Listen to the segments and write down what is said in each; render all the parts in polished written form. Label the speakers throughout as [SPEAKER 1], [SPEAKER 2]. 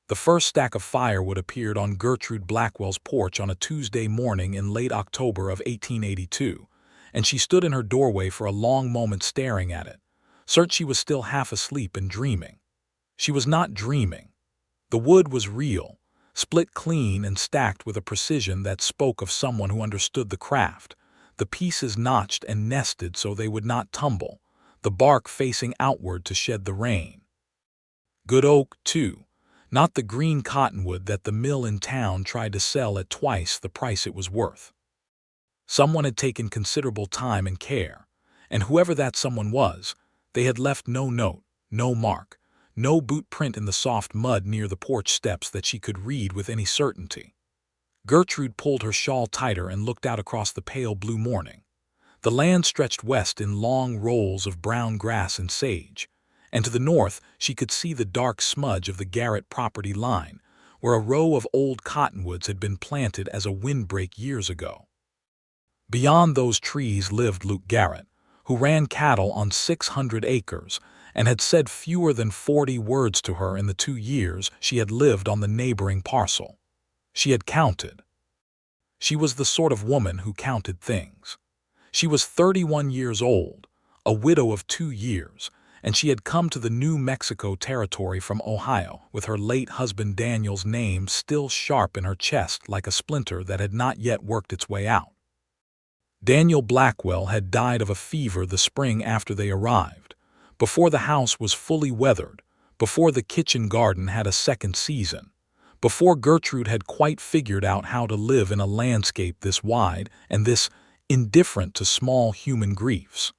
[SPEAKER 1] The first stack of firewood appeared on Gertrude Blackwell's porch on a Tuesday morning in late October of 1882, and she stood in her doorway for a long moment staring at it, certain she was still half asleep and dreaming. She was not dreaming. The wood was real, split clean and stacked with a precision that spoke of someone who understood the craft, the pieces notched and nested so they would not tumble, the bark facing outward to shed the rain. Good oak, too, not the green cottonwood that the mill in town tried to sell at twice the price it was worth. Someone had taken considerable time and care, and whoever that someone was, they had left no note, no mark, no boot print in the soft mud near the porch steps that she could read with any certainty. Gertrude pulled her shawl tighter and looked out across the pale blue morning. The land stretched west in long rolls of brown grass and sage, and to the north she could see the dark smudge of the Garrett property line, where a row of old cottonwoods had been planted as a windbreak years ago. Beyond those trees lived Luke Garrett, who ran cattle on 600 acres and had said fewer than 40 words to her in the 2 years she had lived on the neighboring parcel. She had counted. She was the sort of woman who counted things. She was 31 years old, a widow of 2 years, and she had come to the New Mexico territory from Ohio with her late husband Daniel's name still sharp in her chest like a splinter that had not yet worked its way out. Daniel Blackwell had died of a fever the spring after they arrived, before the house was fully weathered, before the kitchen garden had a second season, before Gertrude had quite figured out how to live in a landscape this wide and this indifferent to small human griefs.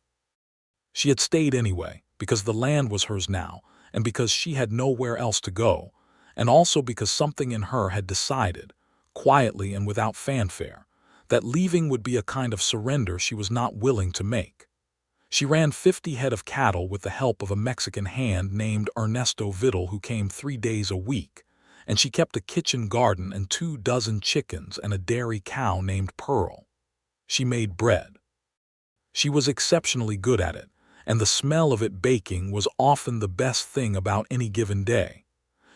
[SPEAKER 1] She had stayed anyway, because the land was hers now, and because she had nowhere else to go, and also because something in her had decided, quietly and without fanfare, that leaving would be a kind of surrender she was not willing to make. She ran 50 head of cattle with the help of a Mexican hand named Ernesto Vidal who came 3 days a week, and she kept a kitchen garden and 24 chickens and a dairy cow named Pearl. She made bread. She was exceptionally good at it, and the smell of it baking was often the best thing about any given day.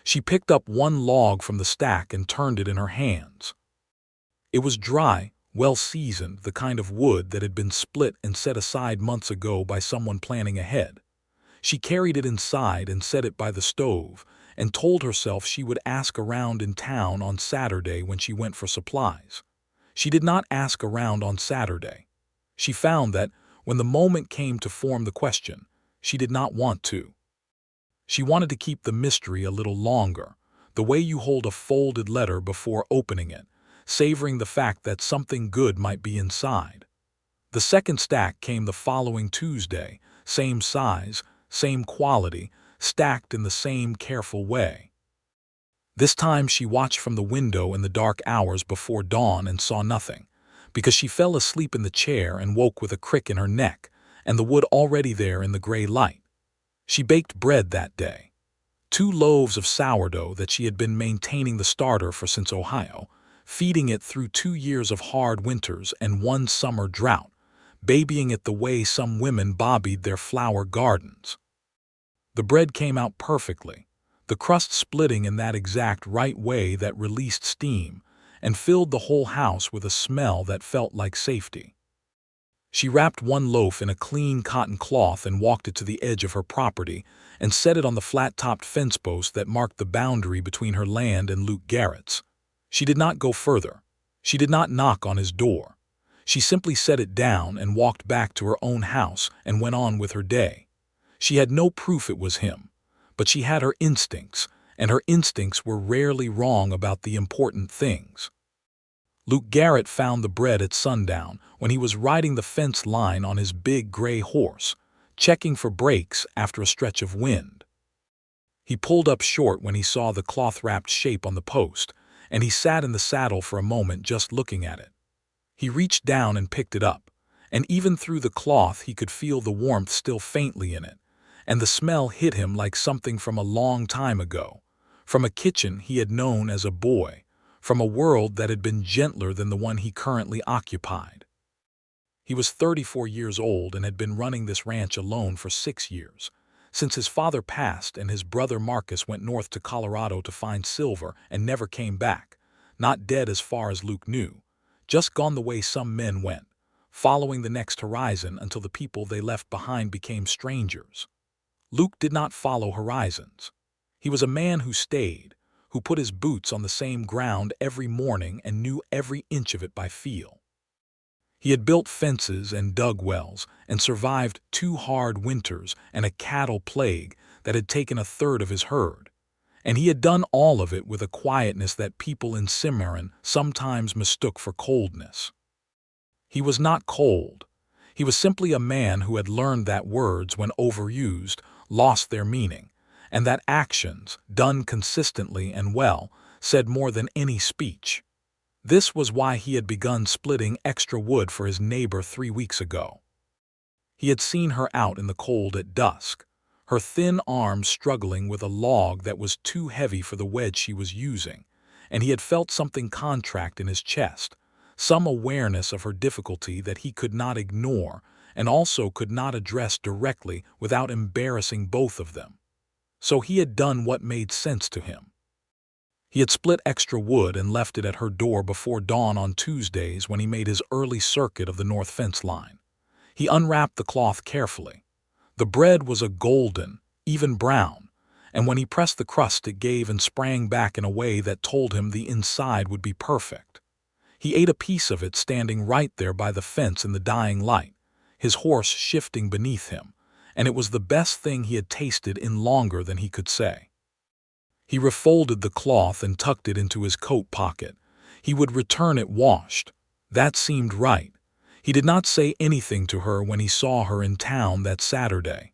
[SPEAKER 1] She picked up one log from the stack and turned it in her hands. It was dry, well-seasoned, the kind of wood that had been split and set aside months ago by someone planning ahead. She carried it inside and set it by the stove, and told herself she would ask around in town on Saturday when she went for supplies. She did not ask around on Saturday. She found that, when the moment came to form the question, she did not want to. She wanted to keep the mystery a little longer, the way you hold a folded letter before opening it, savoring the fact that something good might be inside. The second stack came the following Tuesday, same size, same quality, stacked in the same careful way. This time she watched from the window in the dark hours before dawn and saw nothing, because she fell asleep in the chair and woke with a crick in her neck, and the wood already there in the gray light. She baked bread that day. 2 loaves of sourdough that she had been maintaining the starter for since Ohio, feeding it through 2 years of hard winters and 1 summer drought, babying it the way some women bobbied their flower gardens. The bread came out perfectly, the crust splitting in that exact right way that released steam and filled the whole house with a smell that felt like safety. She wrapped 1 loaf in a clean cotton cloth and walked it to the edge of her property and set it on the flat-topped fence post that marked the boundary between her land and Luke Garrett's. She did not go further. She did not knock on his door. She simply set it down and walked back to her own house and went on with her day. She had no proof it was him, but she had her instincts, and her instincts were rarely wrong about the important things. Luke Garrett found the bread at sundown when he was riding the fence line on his big gray horse, checking for breaks after a stretch of wind. He pulled up short when he saw the cloth-wrapped shape on the post, and he sat in the saddle for a moment just looking at it. He reached down and picked it up, and even through the cloth he could feel the warmth still faintly in it, and the smell hit him like something from a long time ago, from a kitchen he had known as a boy, from a world that had been gentler than the one he currently occupied. He was 34 years old and had been running this ranch alone for 6 years, Since his father passed and his brother Marcus went north to Colorado to find silver and never came back, not dead as far as Luke knew, just gone the way some men went, following the next horizon until the people they left behind became strangers. Luke did not follow horizons. He was a man who stayed, who put his boots on the same ground every morning and knew every inch of it by feel. He had built fences and dug wells and survived 2 hard winters and a cattle plague that had taken a third of his herd. And he had done all of it with a quietness that people in Cimarron sometimes mistook for coldness. He was not cold. He was simply a man who had learned that words, when overused, lost their meaning, and that actions, done consistently and well, said more than any speech. This was why he had begun splitting extra wood for his neighbor 3 weeks ago. He had seen her out in the cold at dusk, her thin arms struggling with a log that was too heavy for the wedge she was using, and he had felt something contract in his chest, some awareness of her difficulty that he could not ignore and also could not address directly without embarrassing both of them. So he had done what made sense to him. He had split extra wood and left it at her door before dawn on Tuesdays when he made his early circuit of the north fence line. He unwrapped the cloth carefully. The bread was a golden, even brown, and when he pressed the crust it gave and sprang back in a way that told him the inside would be perfect. He ate a piece of it standing right there by the fence in the dying light, his horse shifting beneath him, and it was the best thing he had tasted in longer than he could say. He refolded the cloth and tucked it into his coat pocket. He would return it washed. That seemed right. He did not say anything to her when he saw her in town that Saturday.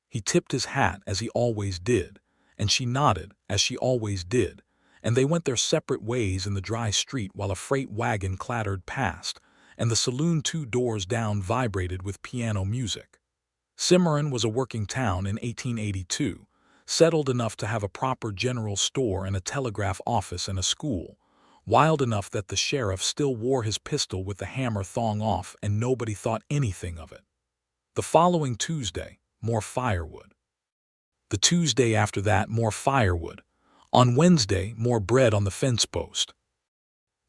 [SPEAKER 1] He tipped his hat as he always did, and she nodded as she always did, and they went their separate ways in the dry street while a freight wagon clattered past, and the saloon 2 doors down vibrated with piano music. Cimarron was a working town in 1882, settled enough to have a proper general store and a telegraph office and a school, wild enough that the sheriff still wore his pistol with the hammer thong off and nobody thought anything of it. The following Tuesday, more firewood. The Tuesday after that, more firewood. On Wednesday, more bread on the fence post.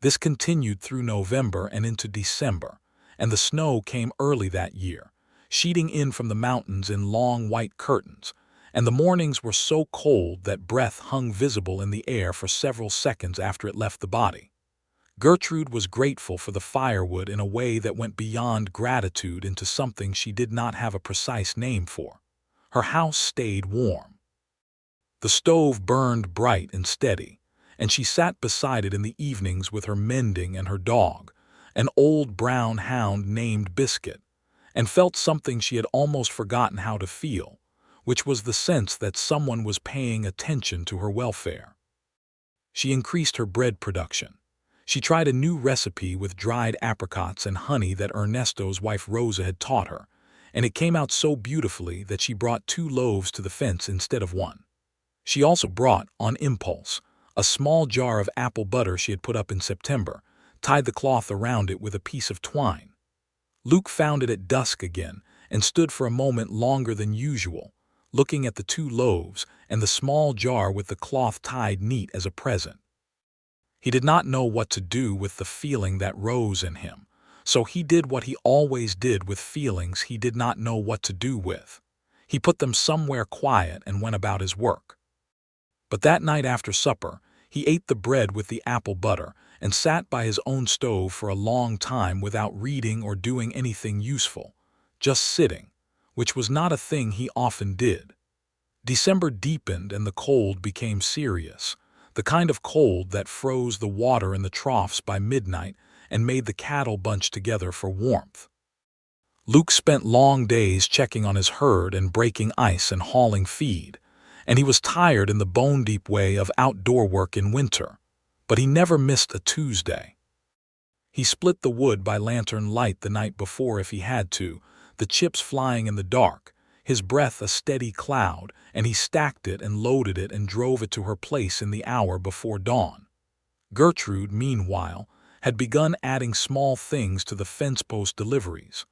[SPEAKER 1] This continued through November and into December, and the snow came early that year, sheeting in from the mountains in long white curtains, and the mornings were so cold that breath hung visible in the air for several seconds after it left the body. Gertrude was grateful for the firewood in a way that went beyond gratitude into something she did not have a precise name for. Her house stayed warm. The stove burned bright and steady, and she sat beside it in the evenings with her mending and her dog, an old brown hound named Biscuit, and felt something she had almost forgotten how to feel, which was the sense that someone was paying attention to her welfare. She increased her bread production. She tried a new recipe with dried apricots and honey that Ernesto's wife Rosa had taught her, and it came out so beautifully that she brought 2 loaves to the fence instead of 1. She also brought, on impulse, a small jar of apple butter she had put up in September, tied the cloth around it with a piece of twine. Luke found it at dusk again and stood for a moment longer than usual, looking at the 2 loaves and the small jar with the cloth tied neat as a present. He did not know what to do with the feeling that rose in him, so he did what he always did with feelings he did not know what to do with. He put them somewhere quiet and went about his work. But that night after supper, he ate the bread with the apple butter and sat by his own stove for a long time without reading or doing anything useful, just sitting, which was not a thing he often did. December deepened and the cold became serious, the kind of cold that froze the water in the troughs by midnight and made the cattle bunch together for warmth. Luke spent long days checking on his herd and breaking ice and hauling feed, and he was tired in the bone-deep way of outdoor work in winter, but he never missed a Tuesday. He split the wood by lantern light the night before if he had to, the chips flying in the dark, his breath a steady cloud, and he stacked it and loaded it and drove it to her place in the hour before dawn. Gertrude, meanwhile, had begun adding small things to the fence post deliveries.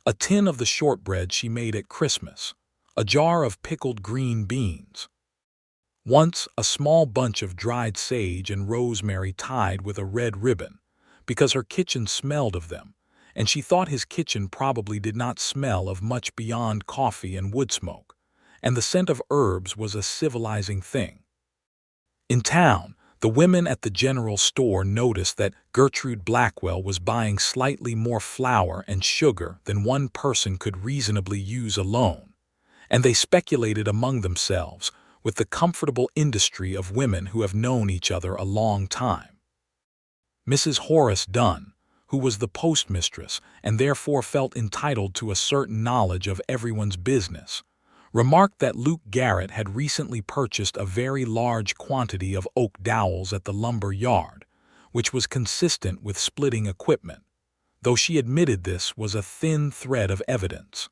[SPEAKER 1] A tin of the shortbread she made at Christmas, a jar of pickled green beans. Once, a small bunch of dried sage and rosemary tied with a red ribbon, because her kitchen smelled of them, and she thought his kitchen probably did not smell of much beyond coffee and wood smoke, and the scent of herbs was a civilizing thing. In town, the women at the general store noticed that Gertrude Blackwell was buying slightly more flour and sugar than one person could reasonably use alone, and they speculated among themselves with the comfortable industry of women who have known each other a long time. Mrs. Horace Dunn, who was the postmistress and therefore felt entitled to a certain knowledge of everyone's business, remarked that Luke Garrett had recently purchased a very large quantity of oak dowels at the lumber yard, which was consistent with splitting equipment, though she admitted this was a thin thread of evidence.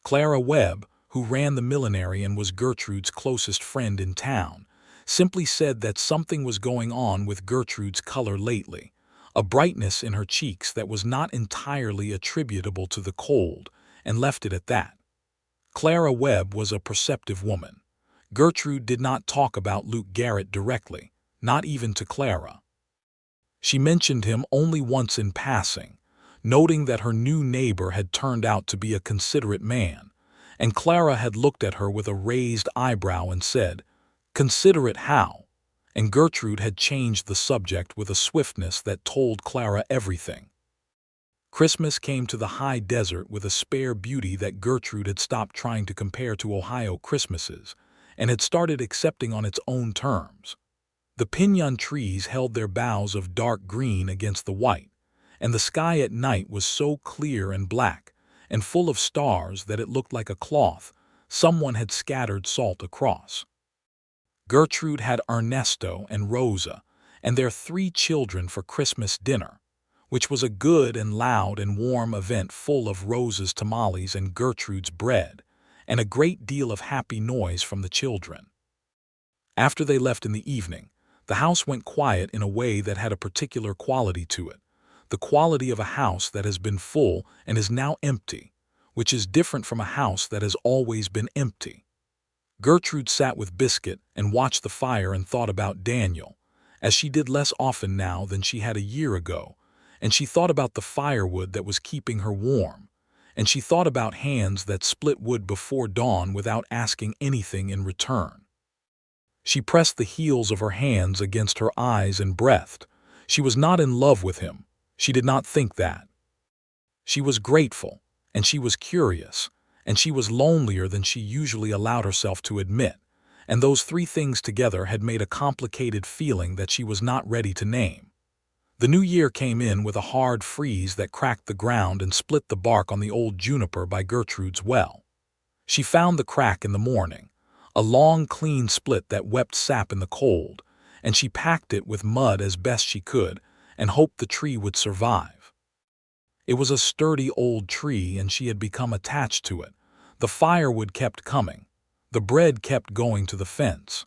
[SPEAKER 1] Clara Webb, who ran the millinery and was Gertrude's closest friend in town, simply said that something was going on with Gertrude's color lately, a brightness in her cheeks that was not entirely attributable to the cold, and left it at that. Clara Webb was a perceptive woman. Gertrude did not talk about Luke Garrett directly, not even to Clara. She mentioned him only once in passing, noting that her new neighbor had turned out to be a considerate man, and Clara had looked at her with a raised eyebrow and said, "Considerate how?" And Gertrude had changed the subject with a swiftness that told Clara everything. Christmas came to the high desert with a spare beauty that Gertrude had stopped trying to compare to Ohio Christmases and had started accepting on its own terms. The piñon trees held their boughs of dark green against the white, and the sky at night was so clear and black and full of stars that it looked like a cloth someone had scattered salt across. Gertrude had Ernesto and Rosa and their 3 children for Christmas dinner, which was a good and loud and warm event full of Rosa's tamales and Gertrude's bread, and a great deal of happy noise from the children. After they left in the evening, the house went quiet in a way that had a particular quality to it, the quality of a house that has been full and is now empty, which is different from a house that has always been empty. Gertrude sat with Biscuit and watched the fire and thought about Daniel, as she did less often now than she had a year ago, and she thought about the firewood that was keeping her warm, and she thought about hands that split wood before dawn without asking anything in return. She pressed the heels of her hands against her eyes and breathed. She was not in love with him. She did not think that. She was grateful, and she was curious, and she was lonelier than she usually allowed herself to admit, and those 3 things together had made a complicated feeling that she was not ready to name. The new year came in with a hard freeze that cracked the ground and split the bark on the old juniper by Gertrude's well. She found the crack in the morning, a long, clean split that wept sap in the cold, and she packed it with mud as best she could and hoped the tree would survive. It was a sturdy old tree, and she had become attached to it. The firewood kept coming. The bread kept going to the fence.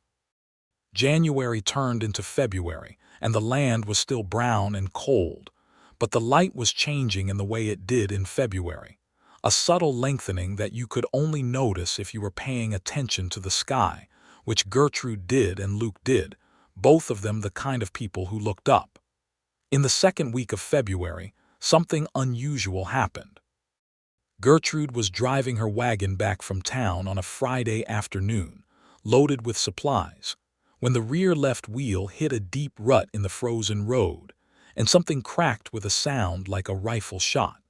[SPEAKER 1] January turned into February, and the land was still brown and cold, but the light was changing in the way it did in February, a subtle lengthening that you could only notice if you were paying attention to the sky, which Gertrude did and Luke did, both of them the kind of people who looked up. In the second week of February, something unusual happened. Gertrude was driving her wagon back from town on a Friday afternoon, loaded with supplies, when the rear left wheel hit a deep rut in the frozen road, and something cracked with a sound like a rifle shot.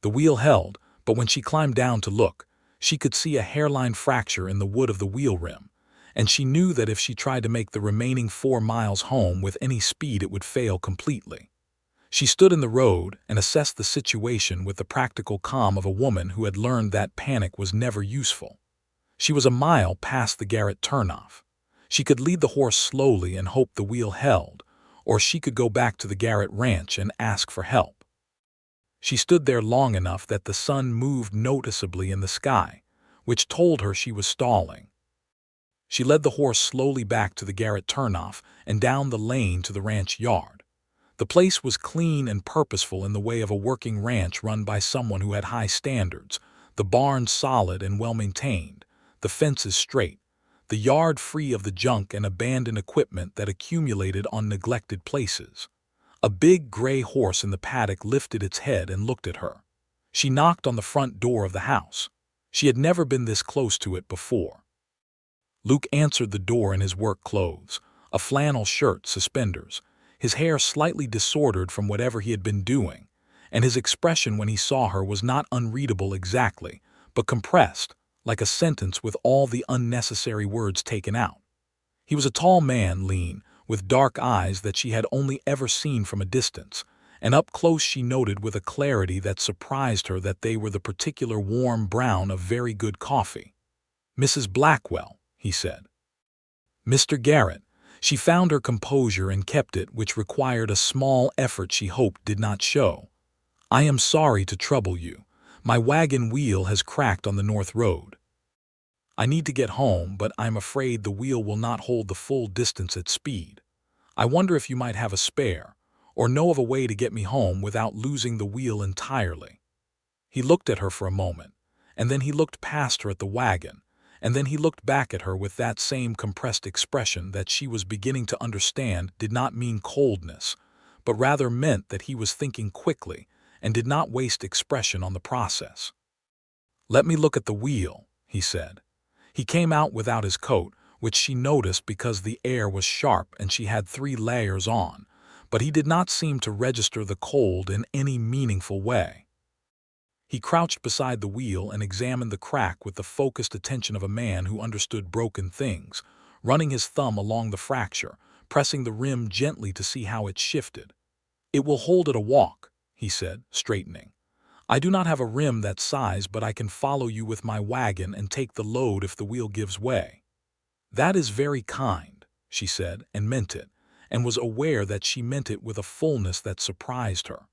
[SPEAKER 1] The wheel held, but when she climbed down to look, she could see a hairline fracture in the wood of the wheel rim, and she knew that if she tried to make the remaining 4 miles home with any speed it would fail completely. She stood in the road and assessed the situation with the practical calm of a woman who had learned that panic was never useful. She was a mile past the Garrett turnoff. She could lead the horse slowly and hope the wheel held, or she could go back to the Garrett ranch and ask for help. She stood there long enough that the sun moved noticeably in the sky, which told her she was stalling. She led the horse slowly back to the Garrett turnoff and down the lane to the ranch yard. The place was clean and purposeful in the way of a working ranch run by someone who had high standards, The barn solid and well-maintained, the fences straight, the yard free of the junk and abandoned equipment that accumulated on neglected places. A big gray horse in the paddock lifted its head and looked at her. She knocked on the front door of the house. She had never been this close to it before. Luke answered the door in his work clothes, a flannel shirt, suspenders, his hair slightly disordered from whatever he had been doing, and his expression when he saw her was not unreadable exactly, but compressed, like a sentence with all the unnecessary words taken out. He was a tall man, lean, with dark eyes that she had only ever seen from a distance, and up close she noted with a clarity that surprised her that they were the particular warm brown of very good coffee. "Mrs. Blackwell," he said. "Mr. Garrett." She found her composure and kept it, which required a small effort she hoped did not show. "I am sorry to trouble you. My wagon wheel has cracked on the north road. I need to get home, but I'm afraid the wheel will not hold the full distance at speed. I wonder if you might have a spare, or know of a way to get me home without losing the wheel entirely." He looked at her for a moment, and then he looked past her at the wagon, and then he looked back at her with that same compressed expression that she was beginning to understand did not mean coldness, but rather meant that he was thinking quickly and did not waste expression on the process. "Let me look at the wheel," he said. He came out without his coat, which she noticed because the air was sharp and she had 3 layers on, but he did not seem to register the cold in any meaningful way. He crouched beside the wheel and examined the crack with the focused attention of a man who understood broken things, running his thumb along the fracture, pressing the rim gently to see how it shifted. "It will hold at a walk," he said, straightening. "I do not have a rim that size, but I can follow you with my wagon and take the load if the wheel gives way." "That is very kind," she said, and meant it, and was aware that she meant it with a fullness that surprised her.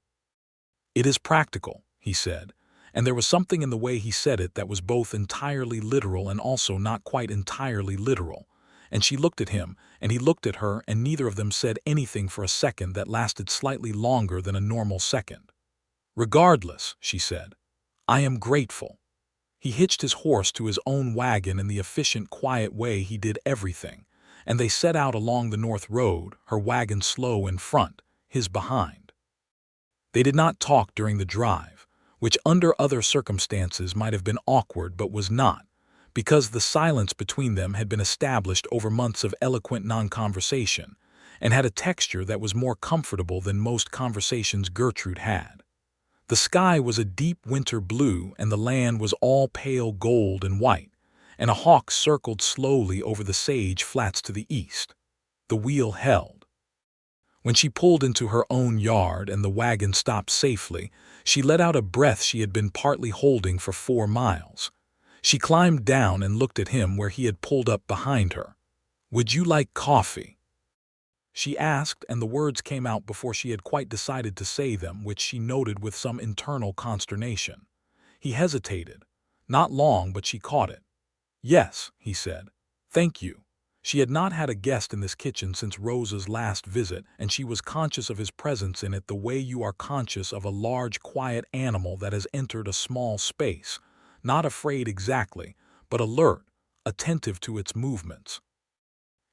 [SPEAKER 1] "It is practical," he said, and there was something in the way he said it that was both entirely literal and also not quite entirely literal, and she looked at him, and he looked at her, and neither of them said anything for a second that lasted slightly longer than a normal second. "Regardless," she said, "I am grateful." He hitched his horse to his own wagon in the efficient, quiet way he did everything, and they set out along the north road, her wagon slow in front, his behind. They did not talk during the drive, which under other circumstances might have been awkward but was not, because the silence between them had been established over months of eloquent non-conversation, and had a texture that was more comfortable than most conversations Gertrude had. The sky was a deep winter blue and the land was all pale gold and white, and a hawk circled slowly over the sage flats to the east. The wheel held. When she pulled into her own yard and the wagon stopped safely, she let out a breath she had been partly holding for 4 miles. She climbed down and looked at him where he had pulled up behind her. "Would you like coffee?" she asked, and the words came out before she had quite decided to say them, which she noted with some internal consternation. He hesitated. Not long, but she caught it. "Yes," he said. "Thank you." She had not had a guest in this kitchen since Rosa's last visit, and she was conscious of his presence in it the way you are conscious of a large, quiet animal that has entered a small space, not afraid exactly, but alert, attentive to its movements.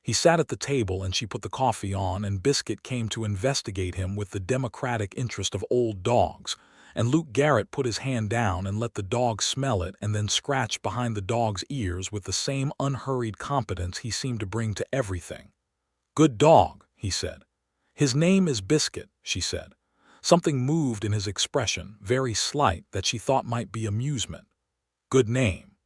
[SPEAKER 1] He sat at the table and she put the coffee on, and Biscuit came to investigate him with the democratic interest of old dogs, and Luke Garrett put his hand down and let the dog smell it and then scratched behind the dog's ears with the same unhurried competence he seemed to bring to everything. "Good dog," he said. "His name is Biscuit," she said. Something moved in his expression, very slight, that she thought might be amusement. "Good name."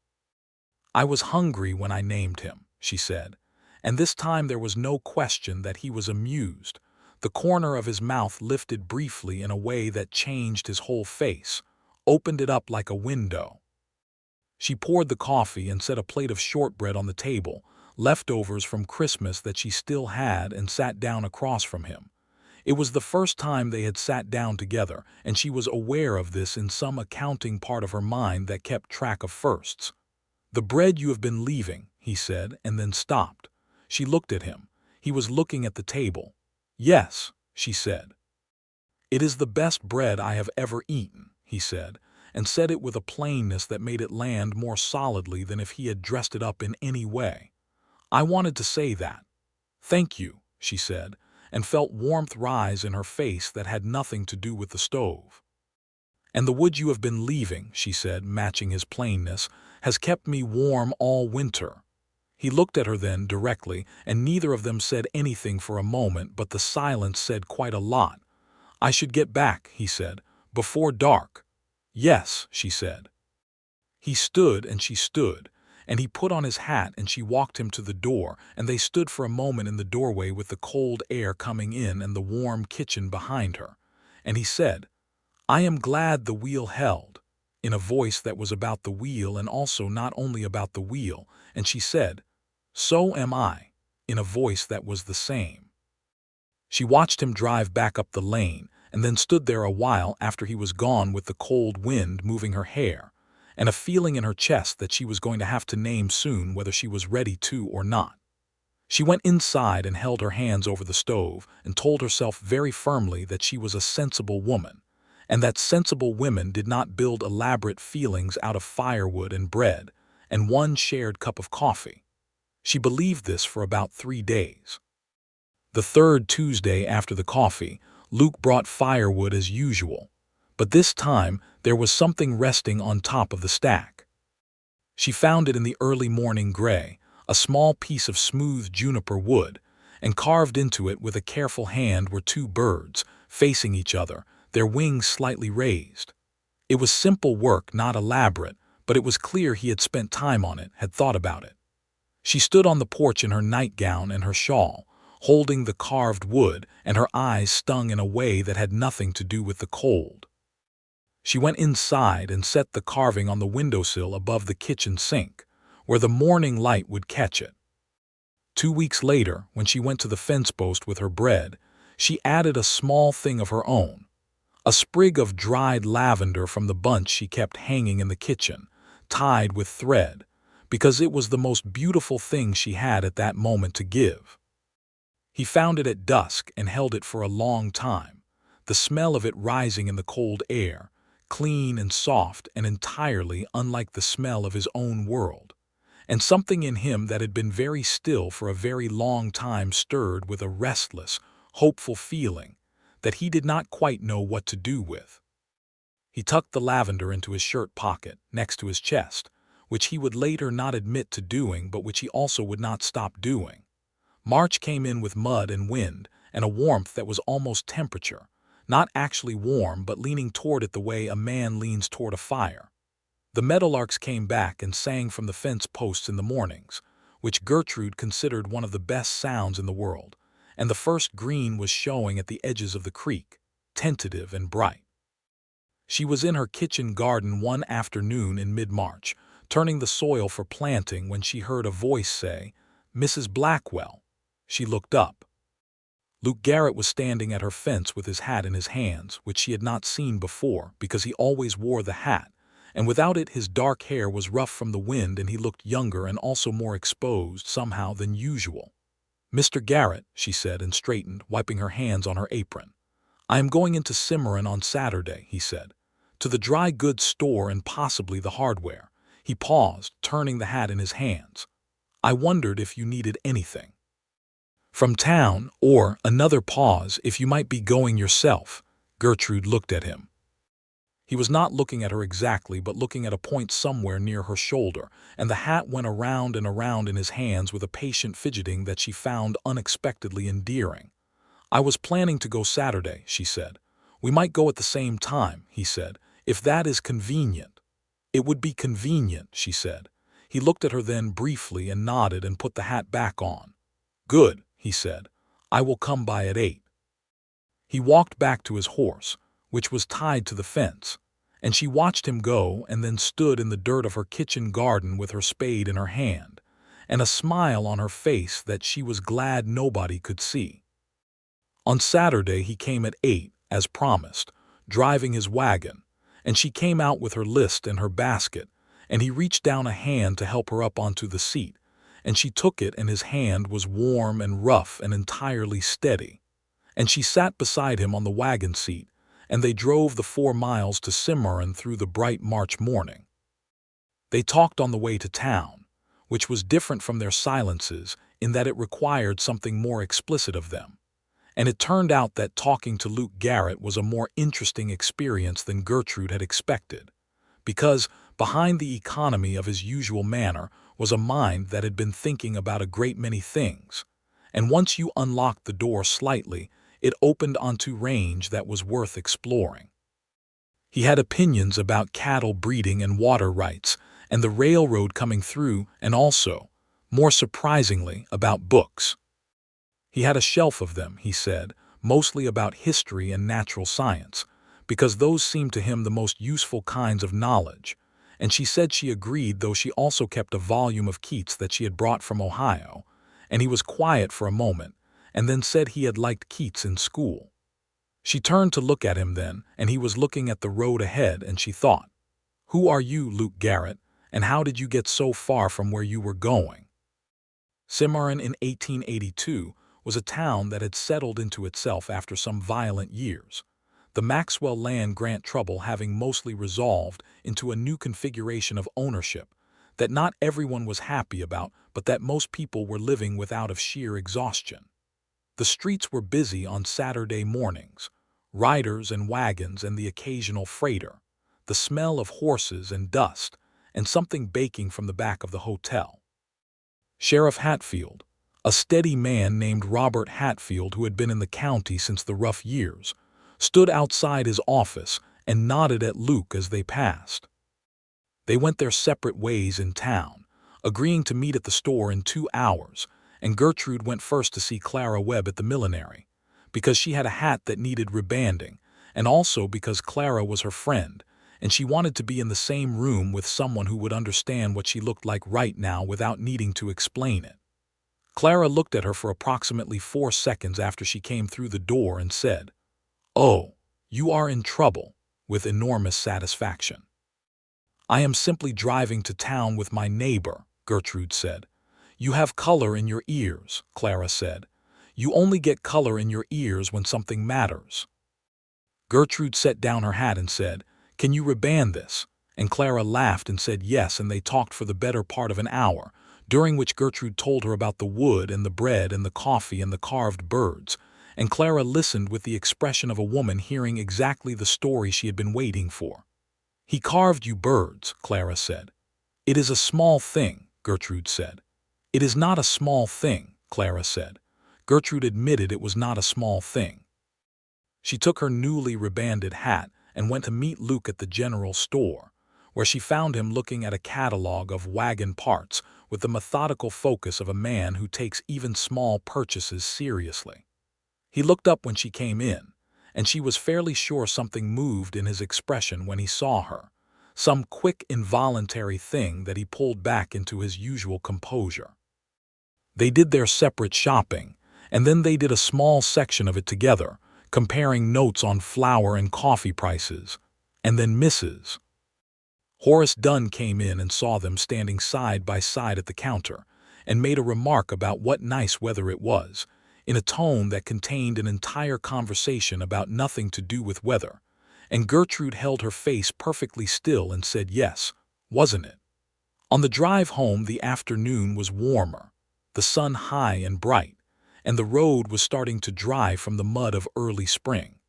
[SPEAKER 1] "I was hungry when I named him," she said. And this time there was no question that he was amused. The corner of his mouth lifted briefly in a way that changed his whole face, opened it up like a window. She poured the coffee and set a plate of shortbread on the table, leftovers from Christmas that she still had, and sat down across from him. It was the first time they had sat down together, and she was aware of this in some accounting part of her mind that kept track of firsts. "The bread you have been leaving," he said, and then stopped. She looked at him. He was looking at the table. "Yes," she said. "It is the best bread I have ever eaten," he said, and said it with a plainness that made it land more solidly than if he had dressed it up in any way. "I wanted to say that." "Thank you," she said, and felt warmth rise in her face that had nothing to do with the stove. "And the wood you have been leaving," she said, matching his plainness, "has kept me warm all winter." He looked at her then directly, and neither of them said anything for a moment, but the silence said quite a lot. "I should get back," he said, "before dark." "Yes," she said. He stood and she stood, and he put on his hat and she walked him to the door, and they stood for a moment in the doorway with the cold air coming in and the warm kitchen behind her. And he said, "I am glad the wheel held," in a voice that was about the wheel and also not only about the wheel, and she said, "So am I," in a voice that was the same. She watched him drive back up the lane, and then stood there a while after he was gone with the cold wind moving her hair, and a feeling in her chest that she was going to have to name soon whether she was ready to or not. She went inside and held her hands over the stove and told herself very firmly that she was a sensible woman, and that sensible women did not build elaborate feelings out of firewood and bread and one shared cup of coffee. She believed this for about 3 days. The third Tuesday after the coffee, Luke brought firewood as usual, but this time there was something resting on top of the stack. She found it in the early morning gray, a small piece of smooth juniper wood, and carved into it with a careful hand were 2 birds, facing each other, their wings slightly raised. It was simple work, not elaborate, but it was clear he had spent time on it, had thought about it. She stood on the porch in her nightgown and her shawl, holding the carved wood, and her eyes stung in a way that had nothing to do with the cold. She went inside and set the carving on the windowsill above the kitchen sink, where the morning light would catch it. 2 weeks later, when she went to the fence post with her bread, she added a small thing of her own, a sprig of dried lavender from the bunch she kept hanging in the kitchen, tied with thread, because it was the most beautiful thing she had at that moment to give. He found it at dusk and held it for a long time, the smell of it rising in the cold air, clean and soft and entirely unlike the smell of his own world, and something in him that had been very still for a very long time stirred with a restless, hopeful feeling that he did not quite know what to do with. He tucked the lavender into his shirt pocket next to his chest, which he would later not admit to doing but which he also would not stop doing. March came in with mud and wind and a warmth that was almost temperature, not actually warm but leaning toward it the way a man leans toward a fire. The meadowlarks came back and sang from the fence posts in the mornings, which Gertrude considered one of the best sounds in the world, and the first green was showing at the edges of the creek, tentative and bright. She was in her kitchen garden one afternoon in mid-March, turning the soil for planting when she heard a voice say, "Mrs. Blackwell." She looked up. Luke Garrett was standing at her fence with his hat in his hands, which she had not seen before because he always wore the hat, and without it his dark hair was rough from the wind and he looked younger and also more exposed somehow than usual. "Mr. Garrett," she said and straightened, wiping her hands on her apron. "I am going into Cimarron on Saturday," he said, "to the dry goods store and possibly the hardware." He paused, turning the hat in his hands. "I wondered if you needed anything from town, or," another pause, "if you might be going yourself." Gertrude looked at him. He was not looking at her exactly, but looking at a point somewhere near her shoulder, and the hat went around and around in his hands with a patient fidgeting that she found unexpectedly endearing. "I was planning to go Saturday," she said. "We might go at the same time," he said, "if that is convenient." "It would be convenient," she said. He looked at her then briefly and nodded and put the hat back on. "Good," he said. "I will come by at 8. He walked back to his horse, which was tied to the fence, and she watched him go and then stood in the dirt of her kitchen garden with her spade in her hand, and a smile on her face that she was glad nobody could see. On Saturday he came at 8, as promised, driving his wagon, and she came out with her list and her basket, and he reached down a hand to help her up onto the seat, and she took it and his hand was warm and rough and entirely steady, and she sat beside him on the wagon seat, and they drove the 4 miles to Cimarron through the bright March morning. They talked on the way to town, which was different from their silences in that it required something more explicit of them. And it turned out that talking to Luke Garrett was a more interesting experience than Gertrude had expected, because behind the economy of his usual manner was a mind that had been thinking about a great many things, and once you unlocked the door slightly, it opened onto range that was worth exploring. He had opinions about cattle breeding and water rights, and the railroad coming through, and also, more surprisingly, about books. He had a shelf of them, he said, mostly about history and natural science, because those seemed to him the most useful kinds of knowledge, and she said she agreed, though she also kept a volume of Keats that she had brought from Ohio, and he was quiet for a moment, and then said he had liked Keats in school. She turned to look at him then, and he was looking at the road ahead, and she thought, "Who are you, Luke Garrett, and how did you get so far from where you were going?" Cimarron in 1882 was a town that had settled into itself after some violent years, the Maxwell land grant trouble having mostly resolved into a new configuration of ownership that not everyone was happy about, but that most people were living without of sheer exhaustion. The streets were busy on Saturday mornings, riders and wagons and the occasional freighter, the smell of horses and dust, and something baking from the back of the hotel. Sheriff Hatfield, a steady man named Robert Hatfield who had been in the county since the rough years, stood outside his office and nodded at Luke as they passed. They went their separate ways in town, agreeing to meet at the store in 2 hours, and Gertrude went first to see Clara Webb at the millinery, because she had a hat that needed rebanding, and also because Clara was her friend, and she wanted to be in the same room with someone who would understand what she looked like right now without needing to explain it. Clara looked at her for approximately 4 seconds after she came through the door and said, "Oh, you are in trouble," with enormous satisfaction. "I am simply driving to town with my neighbor," Gertrude said. "You have color in your ears," Clara said. "You only get color in your ears when something matters." Gertrude set down her hat and said, "Can you reband this?" And Clara laughed and said yes, and they talked for the better part of an hour, during which Gertrude told her about the wood and the bread and the coffee and the carved birds, and Clara listened with the expression of a woman hearing exactly the story she had been waiting for. "He carved you birds," Clara said. "It is a small thing," Gertrude said. "It is not a small thing," Clara said. Gertrude admitted it was not a small thing. She took her newly rebanded hat and went to meet Luke at the general store, where she found him looking at a catalog of wagon parts with the methodical focus of a man who takes even small purchases seriously. He looked up when she came in, and she was fairly sure something moved in his expression when he saw her, some quick involuntary thing that he pulled back into his usual composure. They did their separate shopping, and then they did a small section of it together, comparing notes on flour and coffee prices, and then Mrs. Horace Dunn came in and saw them standing side by side at the counter, and made a remark about what nice weather it was, in a tone that contained an entire conversation about nothing to do with weather, and Gertrude held her face perfectly still and said yes, wasn't it? On the drive home the afternoon was warmer, the sun high and bright, and the road was starting to dry from the mud of early spring.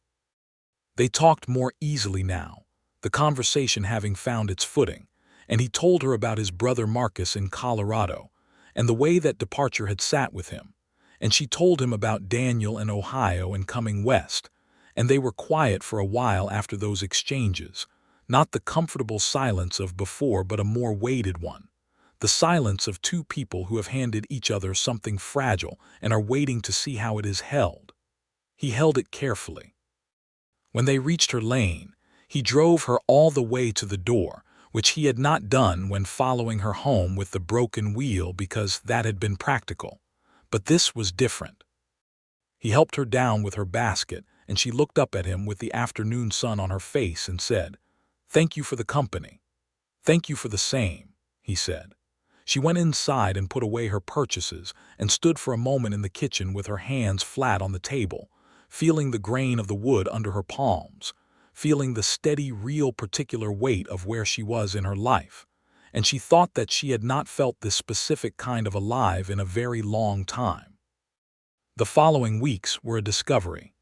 [SPEAKER 1] They talked more easily now, the conversation having found its footing, and he told her about his brother Marcus in Colorado, and the way that departure had sat with him, and she told him about Daniel in Ohio and coming west, and they were quiet for a while after those exchanges, not the comfortable silence of before but a more weighted one, the silence of two people who have handed each other something fragile and are waiting to see how it is held. He held it carefully. When they reached her lane, he drove her all the way to the door, which he had not done when following her home with the broken wheel because that had been practical. But this was different. He helped her down with her basket, and she looked up at him with the afternoon sun on her face and said, "Thank you for the company." "Thank you for the same," he said. She went inside and put away her purchases and stood for a moment in the kitchen with her hands flat on the table, feeling the grain of the wood under her palms, feeling the steady, real, particular weight of where she was in her life, and she thought that she had not felt this specific kind of alive in a very long time. The following weeks were a discovery.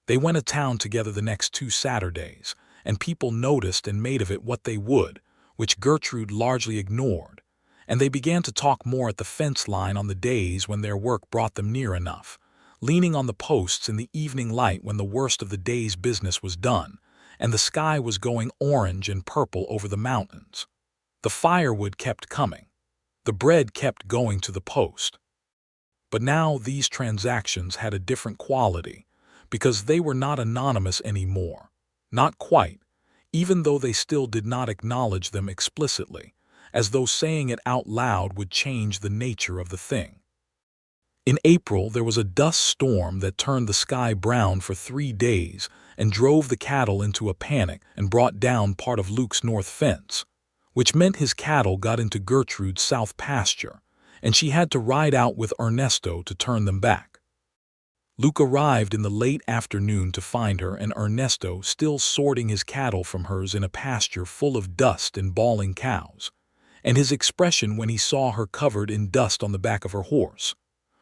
[SPEAKER 1] They went to town together the next 2 Saturdays, and people noticed and made of it what they would, which Gertrude largely ignored, and they began to talk more at the fence line on the days when their work brought them near enough, leaning on the posts in the evening light when the worst of the day's business was done, and the sky was going orange and purple over the mountains. The firewood kept coming. The bread kept going to the post. But now these transactions had a different quality, because they were not anonymous anymore. Not quite, even though they still did not acknowledge them explicitly, as though saying it out loud would change the nature of the thing. In April, there was a dust storm that turned the sky brown for 3 days and drove the cattle into a panic and brought down part of Luke's north fence, which meant his cattle got into Gertrude's south pasture, and she had to ride out with Ernesto to turn them back. Luke arrived in the late afternoon to find her and Ernesto still sorting his cattle from hers in a pasture full of dust and bawling cows, and his expression when he saw her covered in dust on the back of her horse,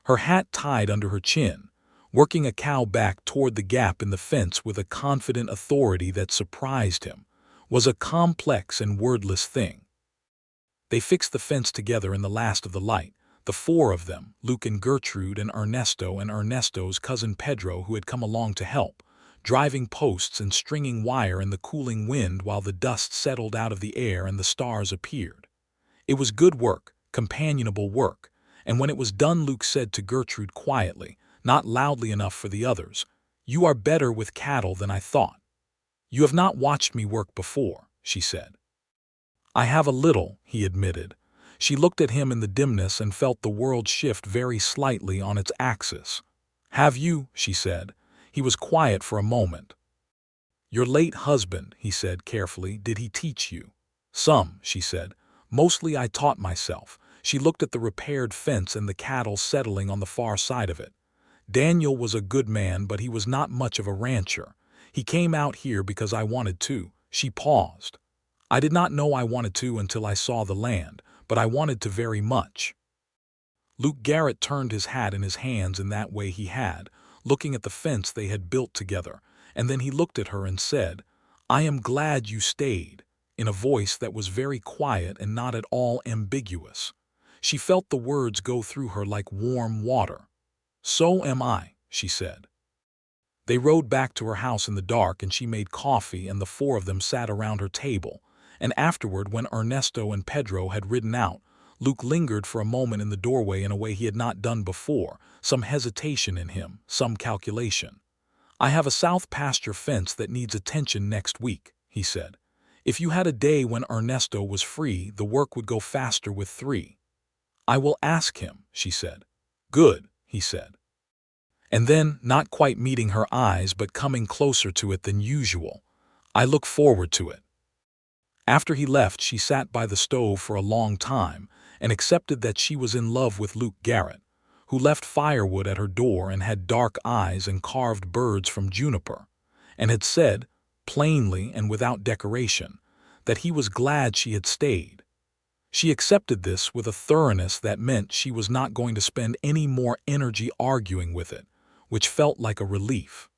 [SPEAKER 1] her hat tied under her chin, working a cow back toward the gap in the fence with a confident authority that surprised him, was a complex and wordless thing. They fixed the fence together in the last of the light, the 4 of them, Luke and Gertrude and Ernesto's cousin Pedro, who had come along to help, driving posts and stringing wire in the cooling wind while the dust settled out of the air and the stars appeared. It was good work, companionable work, and when it was done Luke said to Gertrude quietly, not loudly enough for the others, "You are better with cattle than I thought." "You have not watched me work before," she said. "I have a little," he admitted. She looked at him in the dimness and felt the world shift very slightly on its axis. "Have you?" she said. He was quiet for a moment. "Your late husband," he said carefully, "did he teach you?" "Some," she said. "Mostly I taught myself." She looked at the repaired fence and the cattle settling on the far side of it. "Daniel was a good man, but he was not much of a rancher. He came out here because I wanted to." She paused. "I did not know I wanted to until I saw the land, but I wanted to very much." Luke Garrett turned his hat in his hands in that way he had, looking at the fence they had built together, and then he looked at her and said, "I am glad you stayed," in a voice that was very quiet and not at all ambiguous. She felt the words go through her like warm water. "So am I," she said. They rode back to her house in the dark and she made coffee and the 4 of them sat around her table, and afterward when Ernesto and Pedro had ridden out, Luke lingered for a moment in the doorway in a way he had not done before, some hesitation in him, some calculation. "I have a south pasture fence that needs attention next week," he said. "If you had a day when Ernesto was free, the work would go faster with 3. "I will ask him," she said. "Good," he said. And then, not quite meeting her eyes but coming closer to it than usual, "I look forward to it." After he left, she sat by the stove for a long time and accepted that she was in love with Luke Garrett, who left firewood at her door and had dark eyes and carved birds from juniper, and had said, plainly and without decoration, that he was glad she had stayed. She accepted this with a thoroughness that meant she was not going to spend any more energy arguing with it, which felt like a relief.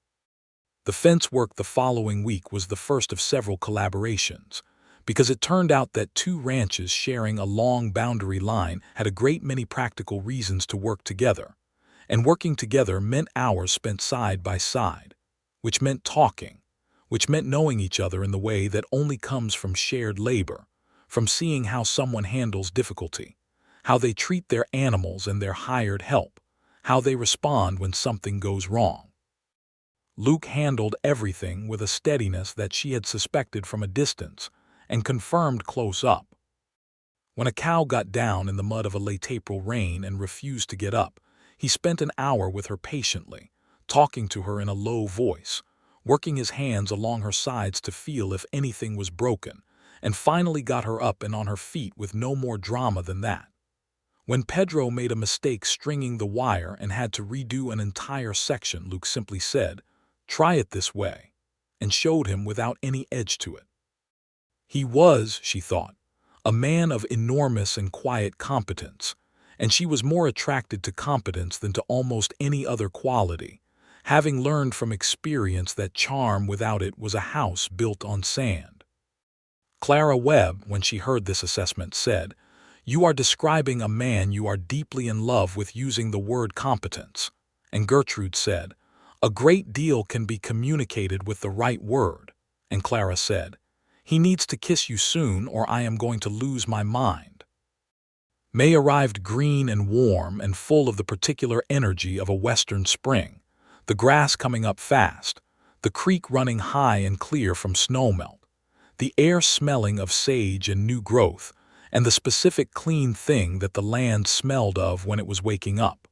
[SPEAKER 1] The fence work the following week was the first of several collaborations, because it turned out that 2 ranches sharing a long boundary line had a great many practical reasons to work together, and working together meant hours spent side by side, which meant talking, which meant knowing each other in the way that only comes from shared labor, from seeing how someone handles difficulty, how they treat their animals and their hired help, how they respond when something goes wrong. Luke handled everything with a steadiness that she had suspected from a distance and confirmed close up. When a cow got down in the mud of a late April rain and refused to get up, he spent an hour with her patiently, talking to her in a low voice, working his hands along her sides to feel if anything was broken, and finally got her up and on her feet with no more drama than that. When Pedro made a mistake stringing the wire and had to redo an entire section, Luke simply said, "Try it this way." and showed him without any edge to it. He was, she thought, a man of enormous and quiet competence, and she was more attracted to competence than to almost any other quality, having learned from experience that charm without it was a house built on sand. Clara Webb, when she heard this assessment, said, "You are describing a man you are deeply in love with using the word competence." And Gertrude said, "A great deal can be communicated with the right word." And Clara said, "He needs to kiss you soon or I am going to lose my mind." May arrived green and warm and full of the particular energy of a western spring, the grass coming up fast, the creek running high and clear from snowmelt, the air smelling of sage and new growth, and the specific clean thing that the land smelled of when it was waking up.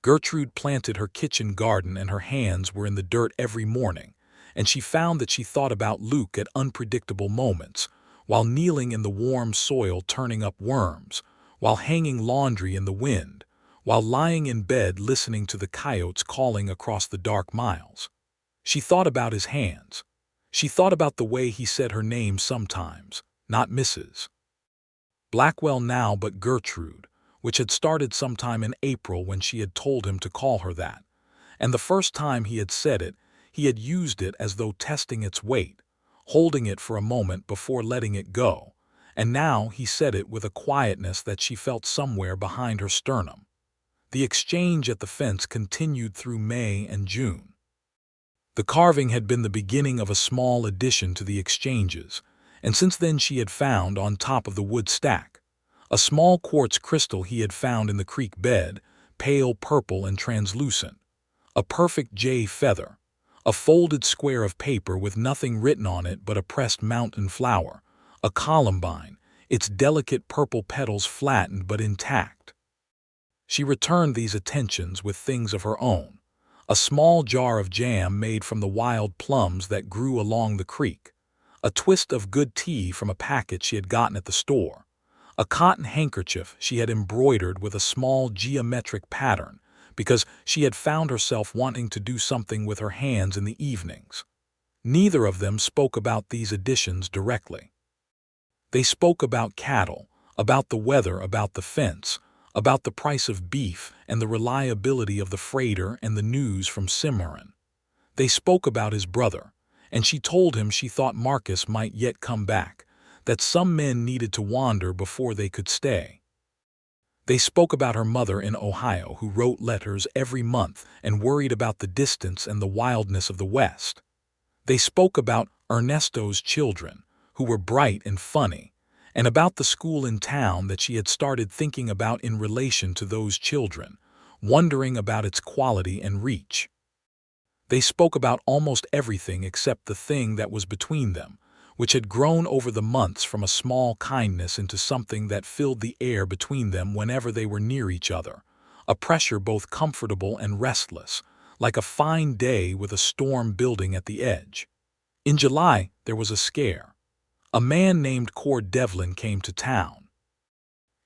[SPEAKER 1] Gertrude planted her kitchen garden and her hands were in the dirt every morning, and she found that she thought about Luke at unpredictable moments, while kneeling in the warm soil turning up worms, while hanging laundry in the wind, while lying in bed listening to the coyotes calling across the dark miles. She thought about his hands. She thought about the way he said her name sometimes, not Mrs. Blackwell now but Gertrude, which had started sometime in April when she had told him to call her that, and the first time he had said it, he had used it as though testing its weight, holding it for a moment before letting it go, and now he said it with a quietness that she felt somewhere behind her sternum. The exchange at the fence continued through May and June. The carving had been the beginning of a small addition to the exchanges, and since then she had found, on top of the wood stack, a small quartz crystal he had found in the creek bed, pale purple and translucent, a perfect jay feather, a folded square of paper with nothing written on it but a pressed mountain flower, a columbine, its delicate purple petals flattened but intact. She returned these attentions with things of her own, a small jar of jam made from the wild plums that grew along the creek, a twist of good tea from a packet she had gotten at the store, a cotton handkerchief she had embroidered with a small geometric pattern because she had found herself wanting to do something with her hands in the evenings. Neither of them spoke about these additions directly. They spoke about cattle, about the weather, about the fence, about the price of beef and the reliability of the freighter and the news from Cimarron. They spoke about his brother, and she told him she thought Marcus might yet come back, that some men needed to wander before they could stay. They spoke about her mother in Ohio who wrote letters every month and worried about the distance and the wildness of the West. They spoke about Ernesto's children, who were bright and funny, and about the school in town that she had started thinking about in relation to those children, wondering about its quality and reach. They spoke about almost everything except the thing that was between them, which had grown over the months from a small kindness into something that filled the air between them whenever they were near each other, a pressure both comfortable and restless, like a fine day with a storm building at the edge. In July, there was a scare. A man named Cord Devlin came to town.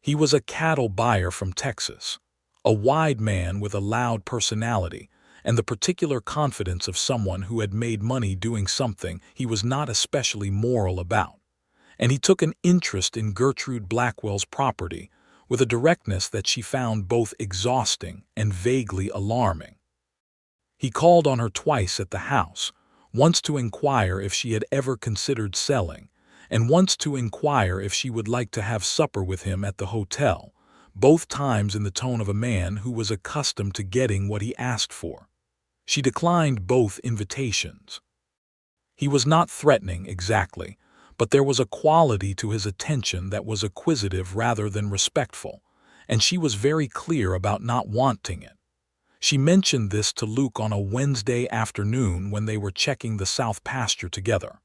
[SPEAKER 1] He was a cattle buyer from Texas, a wide man with a loud personality, and the particular confidence of someone who had made money doing something he was not especially moral about. And he took an interest in Gertrude Blackwell's property with a directness that she found both exhausting and vaguely alarming. He called on her twice at the house, once to inquire if she had ever considered selling, and once to inquire if she would like to have supper with him at the hotel, both times in the tone of a man who was accustomed to getting what he asked for. She declined both invitations. He was not threatening exactly, but there was a quality to his attention that was acquisitive rather than respectful, and she was very clear about not wanting it. She mentioned this to Luke on a Wednesday afternoon when they were checking the south pasture together.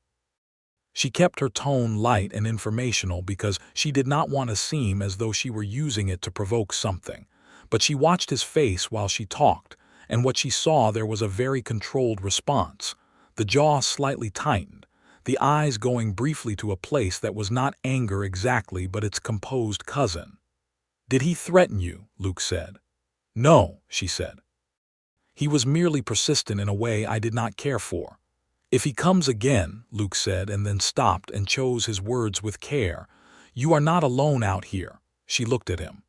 [SPEAKER 1] She kept her tone light and informational because she did not want to seem as though she were using it to provoke something, but she watched his face while she talked, and what she saw there was a very controlled response, the jaw slightly tightened, the eyes going briefly to a place that was not anger exactly but its composed cousin. "Did he threaten you?" Luke said. "No," she said. "He was merely persistent in a way I did not care for. "If he comes again," Luke said, and then stopped and chose his words with care. "You are not alone out here." She looked at him.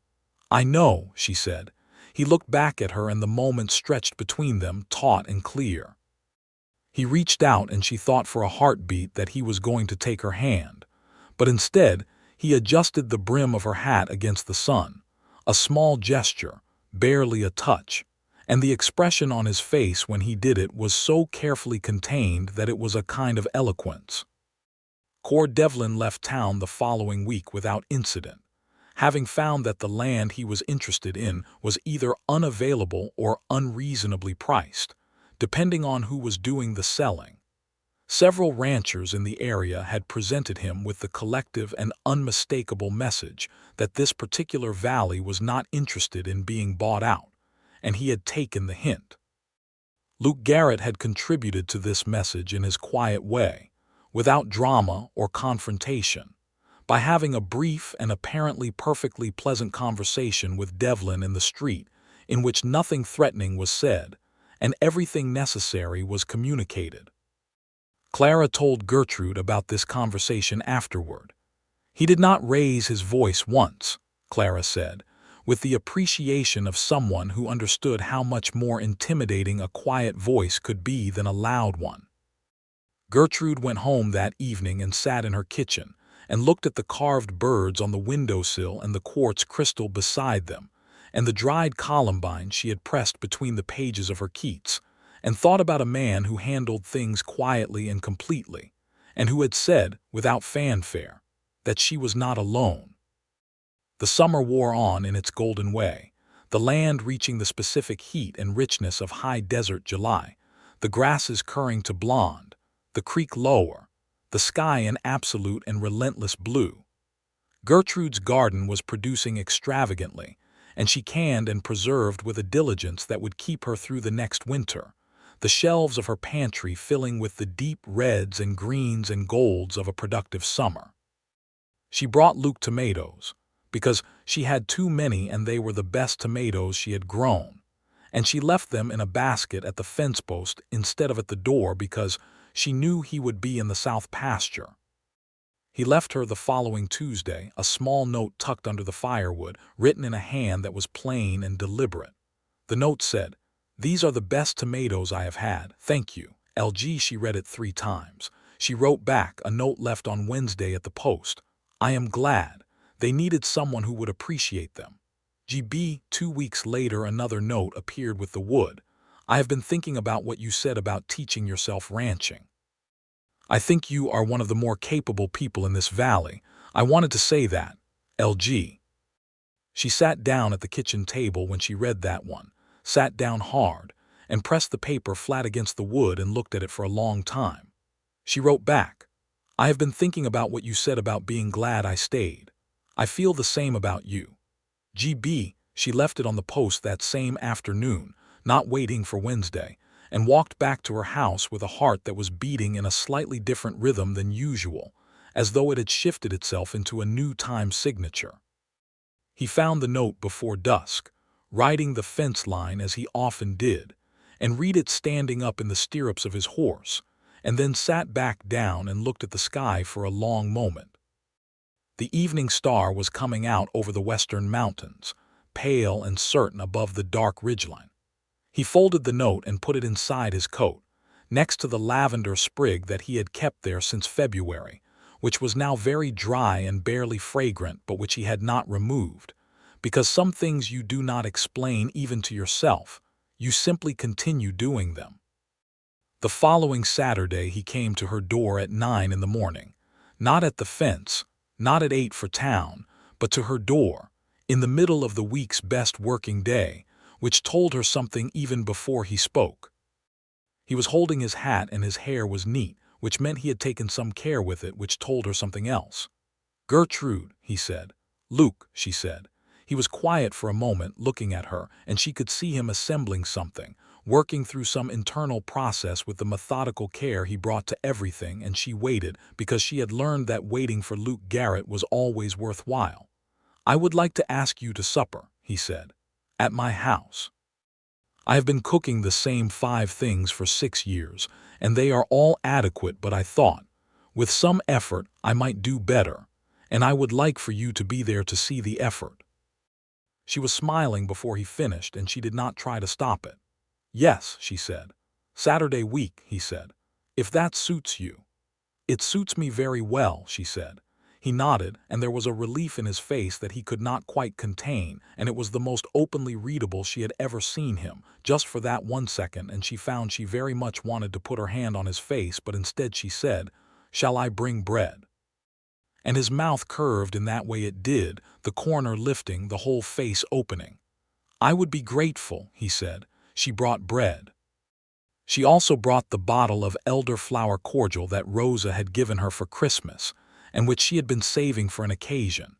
[SPEAKER 1] "I know," she said. He looked back at her, and the moment stretched between them, taut and clear. He reached out, and she thought for a heartbeat that he was going to take her hand. But instead, he adjusted the brim of her hat against the sun. A small gesture, barely a touch. And the expression on his face when he did it was so carefully contained that it was a kind of eloquence. Devlin left town the following week without incident, having found that the land he was interested in was either unavailable or unreasonably priced, depending on who was doing the selling. Several ranchers in the area had presented him with the collective and unmistakable message that this particular valley was not interested in being bought out, and he had taken the hint. Luke Garrett had contributed to this message in his quiet way, without drama or confrontation, by having a brief and apparently perfectly pleasant conversation with Devlin in the street, in which nothing threatening was said, and everything necessary was communicated. Clara told Gertrude about this conversation afterward. "He did not raise his voice once," Clara said, with the appreciation of someone who understood how much more intimidating a quiet voice could be than a loud one. Gertrude went home that evening and sat in her kitchen and looked at the carved birds on the windowsill and the quartz crystal beside them, and the dried columbine she had pressed between the pages of her Keats, and thought about a man who handled things quietly and completely, and who had said, without fanfare, that she was not alone. The summer wore on in its golden way, the land reaching the specific heat and richness of high desert July, the grasses curring to blonde, the creek lower, the sky an absolute and relentless blue. Gertrude's garden was producing extravagantly, and she canned and preserved with a diligence that would keep her through the next winter, the shelves of her pantry filling with the deep reds and greens and golds of a productive summer. She brought Luke tomatoes, because she had too many and they were the best tomatoes she had grown, and she left them in a basket at the fence post instead of at the door because she knew he would be in the south pasture. He left her the following Tuesday a small note tucked under the firewood, written in a hand that was plain and deliberate. The note said, "These are the best tomatoes I have had, thank you, LG." She read it 3 times. She wrote back a note left on Wednesday at the post. "I am glad. They needed someone who would appreciate them." GB. 2 weeks later another note appeared with the wood. "I have been thinking about what you said about teaching yourself ranching. I think you are one of the more capable people in this valley. I wanted to say that, LG." She sat down at the kitchen table when she read that one, sat down hard, and pressed the paper flat against the wood and looked at it for a long time. She wrote back, "I have been thinking about what you said about being glad I stayed. I feel the same about you." GB. She left it on the post that same afternoon, not waiting for Wednesday, and walked back to her house with a heart that was beating in a slightly different rhythm than usual, as though it had shifted itself into a new time signature. He found the note before dusk, riding the fence line as he often did, and read it standing up in the stirrups of his horse, and then sat back down and looked at the sky for a long moment. The evening star was coming out over the western mountains, pale and certain above the dark ridgeline. He folded the note and put it inside his coat, next to the lavender sprig that he had kept there since February, which was now very dry and barely fragrant, but which he had not removed, because some things you do not explain even to yourself, you simply continue doing them. The following Saturday he came to her door at 9 in the morning, not at the fence, not at 8 for town, but to her door, in the middle of the week's best working day, which told her something even before he spoke. He was holding his hat and his hair was neat, which meant he had taken some care with it, which told her something else. "Gertrude," he said. "Luke," she said. He was quiet for a moment, looking at her, and she could see him assembling something, working through some internal process with the methodical care he brought to everything, and she waited because she had learned that waiting for Luke Garrett was always worthwhile. "I would like to ask you to supper," he said, "at my house." I have been cooking the same 5 things for 6 years, and they are all adequate, but I thought, with some effort, I might do better, and I would like for you to be there to see the effort." She was smiling before he finished, and she did not try to stop it. "Yes," she said. "Saturday week," he said, "if that suits you." "It suits me very well," she said. He nodded, and there was a relief in his face that he could not quite contain, and it was the most openly readable she had ever seen him, just for that 1 second, and she found she very much wanted to put her hand on his face, but instead she said, "Shall I bring bread?" And his mouth curved in that way it did, the corner lifting, the whole face opening. "I would be grateful," he said. She brought bread. She also brought the bottle of elderflower cordial that Rosa had given her for Christmas, and which she had been saving for an occasion.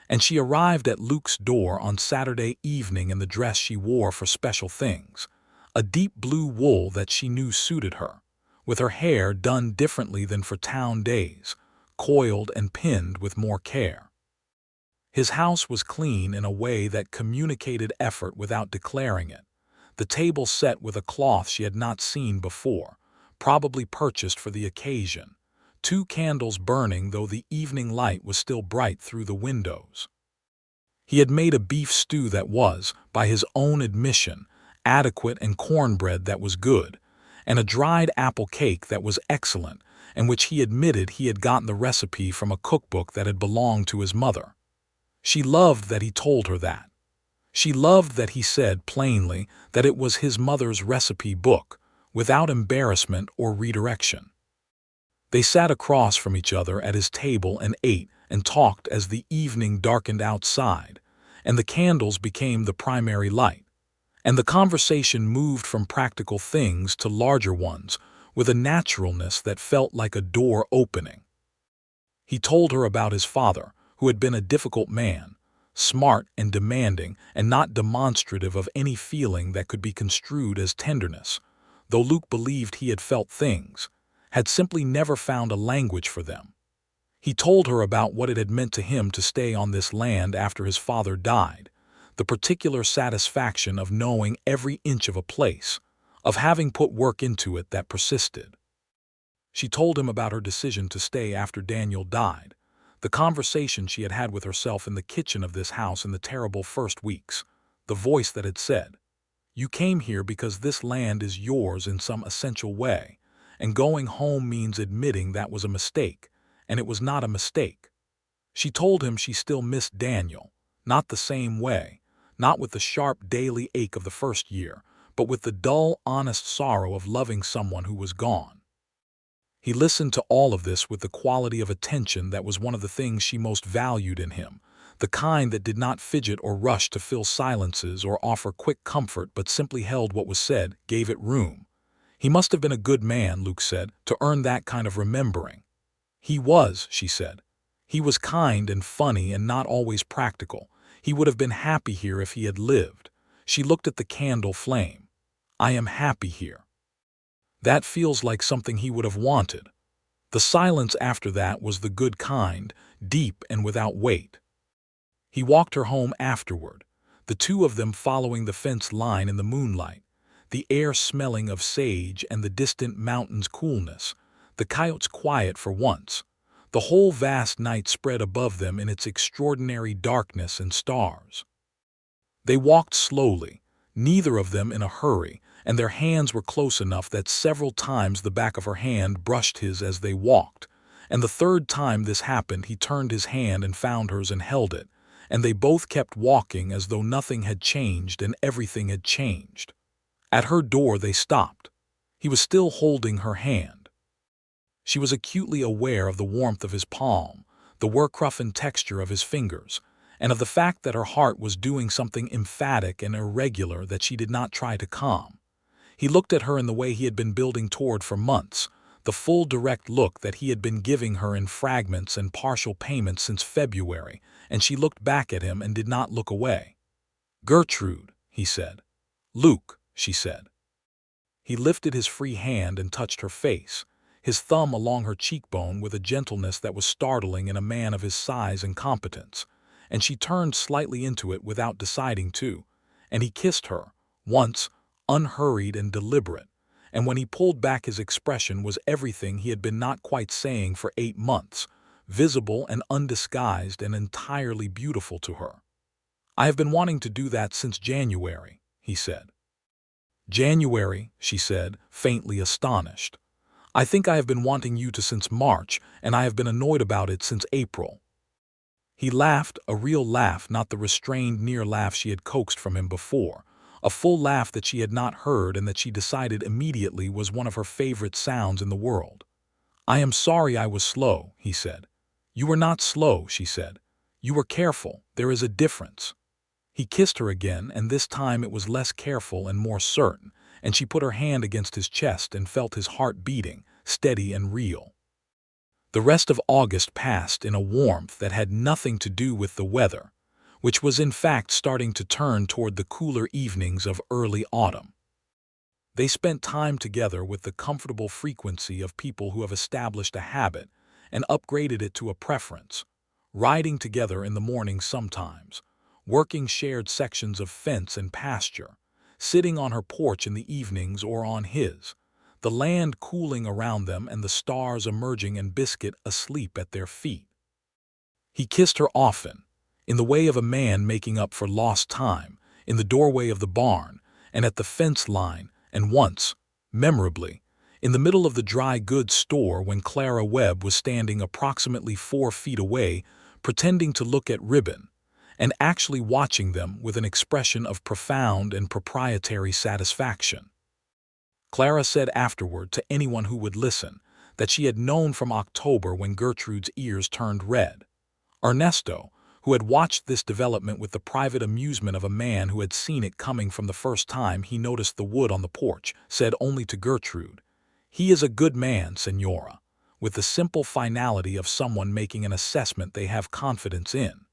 [SPEAKER 1] And she arrived at Luke's door on Saturday evening in the dress she wore for special things, a deep blue wool that she knew suited her, with her hair done differently than for town days, coiled and pinned with more care. His house was clean in a way that communicated effort without declaring it. The table set with a cloth she had not seen before, probably purchased for the occasion. 2 candles burning, though the evening light was still bright through the windows. He had made a beef stew that was, by his own admission, adequate, and cornbread that was good, and a dried apple cake that was excellent, and which he admitted he had gotten the recipe from a cookbook that had belonged to his mother. She loved that he told her that. She loved that he said plainly that it was his mother's recipe book, without embarrassment or redirection. They sat across from each other at his table and ate and talked as the evening darkened outside, and the candles became the primary light, and the conversation moved from practical things to larger ones with a naturalness that felt like a door opening. He told her about his father, who had been a difficult man, smart and demanding, and not demonstrative of any feeling that could be construed as tenderness, though Luke believed he had felt things, had simply never found a language for them. He told her about what it had meant to him to stay on this land after his father died, the particular satisfaction of knowing every inch of a place, of having put work into it that persisted. She told him about her decision to stay after Daniel died, the conversation she had had with herself in the kitchen of this house in the terrible first weeks, the voice that had said, "You came here because this land is yours in some essential way, and going home means admitting that was a mistake, and it was not a mistake." She told him she still missed Daniel, not the same way, not with the sharp daily ache of the first year, but with the dull, honest sorrow of loving someone who was gone. He listened to all of this with the quality of attention that was one of the things she most valued in him, the kind that did not fidget or rush to fill silences or offer quick comfort, but simply held what was said, gave it room. He must have been a good man, Luke said, to earn that kind of remembering. He was, she said. He was kind and funny and not always practical. He would have been happy here if he had lived. She looked at the candle flame. "I am happy here." That feels like something he would have wanted. The silence after that was the good kind, deep and without weight. He walked her home afterward, the two of them following the fence line in the moonlight, the air smelling of sage and the distant mountains' coolness, the coyotes quiet for once, the whole vast night spread above them in its extraordinary darkness and stars. They walked slowly, neither of them in a hurry, and their hands were close enough that several times the back of her hand brushed his as they walked, and the third time this happened he turned his hand and found hers and held it, and they both kept walking as though nothing had changed and everything had changed. At her door they stopped. He was still holding her hand. She was acutely aware of the warmth of his palm, the work-roughened texture of his fingers, and of the fact that her heart was doing something emphatic and irregular that she did not try to calm. He looked at her in the way he had been building toward for months, the full direct look that he had been giving her in fragments and partial payments since February, and she looked back at him and did not look away. "Gertrude," he said. "Luke," she said. He lifted his free hand and touched her face, his thumb along her cheekbone with a gentleness that was startling in a man of his size and competence, and she turned slightly into it without deciding to, and he kissed her, once, unhurried and deliberate, and when he pulled back his expression was everything he had been not quite saying for 8 months, visible and undisguised and entirely beautiful to her. "I have been wanting to do that since January," he said. "January," she said, faintly astonished. "I think I have been wanting you to since March, and I have been annoyed about it since April." He laughed, a real laugh, not the restrained near laugh she had coaxed from him before, a full laugh that she had not heard and that she decided immediately was one of her favorite sounds in the world. "I am sorry I was slow," he said. "You were not slow," she said. "You were careful. There is a difference." He kissed her again, and this time it was less careful and more certain, and she put her hand against his chest and felt his heart beating, steady and real. The rest of August passed in a warmth that had nothing to do with the weather, which was in fact starting to turn toward the cooler evenings of early autumn. They spent time together with the comfortable frequency of people who have established a habit and upgraded it to a preference, riding together in the morning sometimes, working shared sections of fence and pasture, sitting on her porch in the evenings or on his, the land cooling around them and the stars emerging and Biscuit asleep at their feet. He kissed her often, in the way of a man making up for lost time, in the doorway of the barn, and at the fence line, and once, memorably, in the middle of the dry goods store when Clara Webb was standing approximately 4 feet away, pretending to look at Ribbon, and actually watching them with an expression of profound and proprietary satisfaction. Clara said afterward to anyone who would listen that she had known from October when Gertrude's ears turned red. Ernesto, who had watched this development with the private amusement of a man who had seen it coming from the first time he noticed the wood on the porch, said only to Gertrude, "He is a good man, Senora," with the simple finality of someone making an assessment they have confidence in.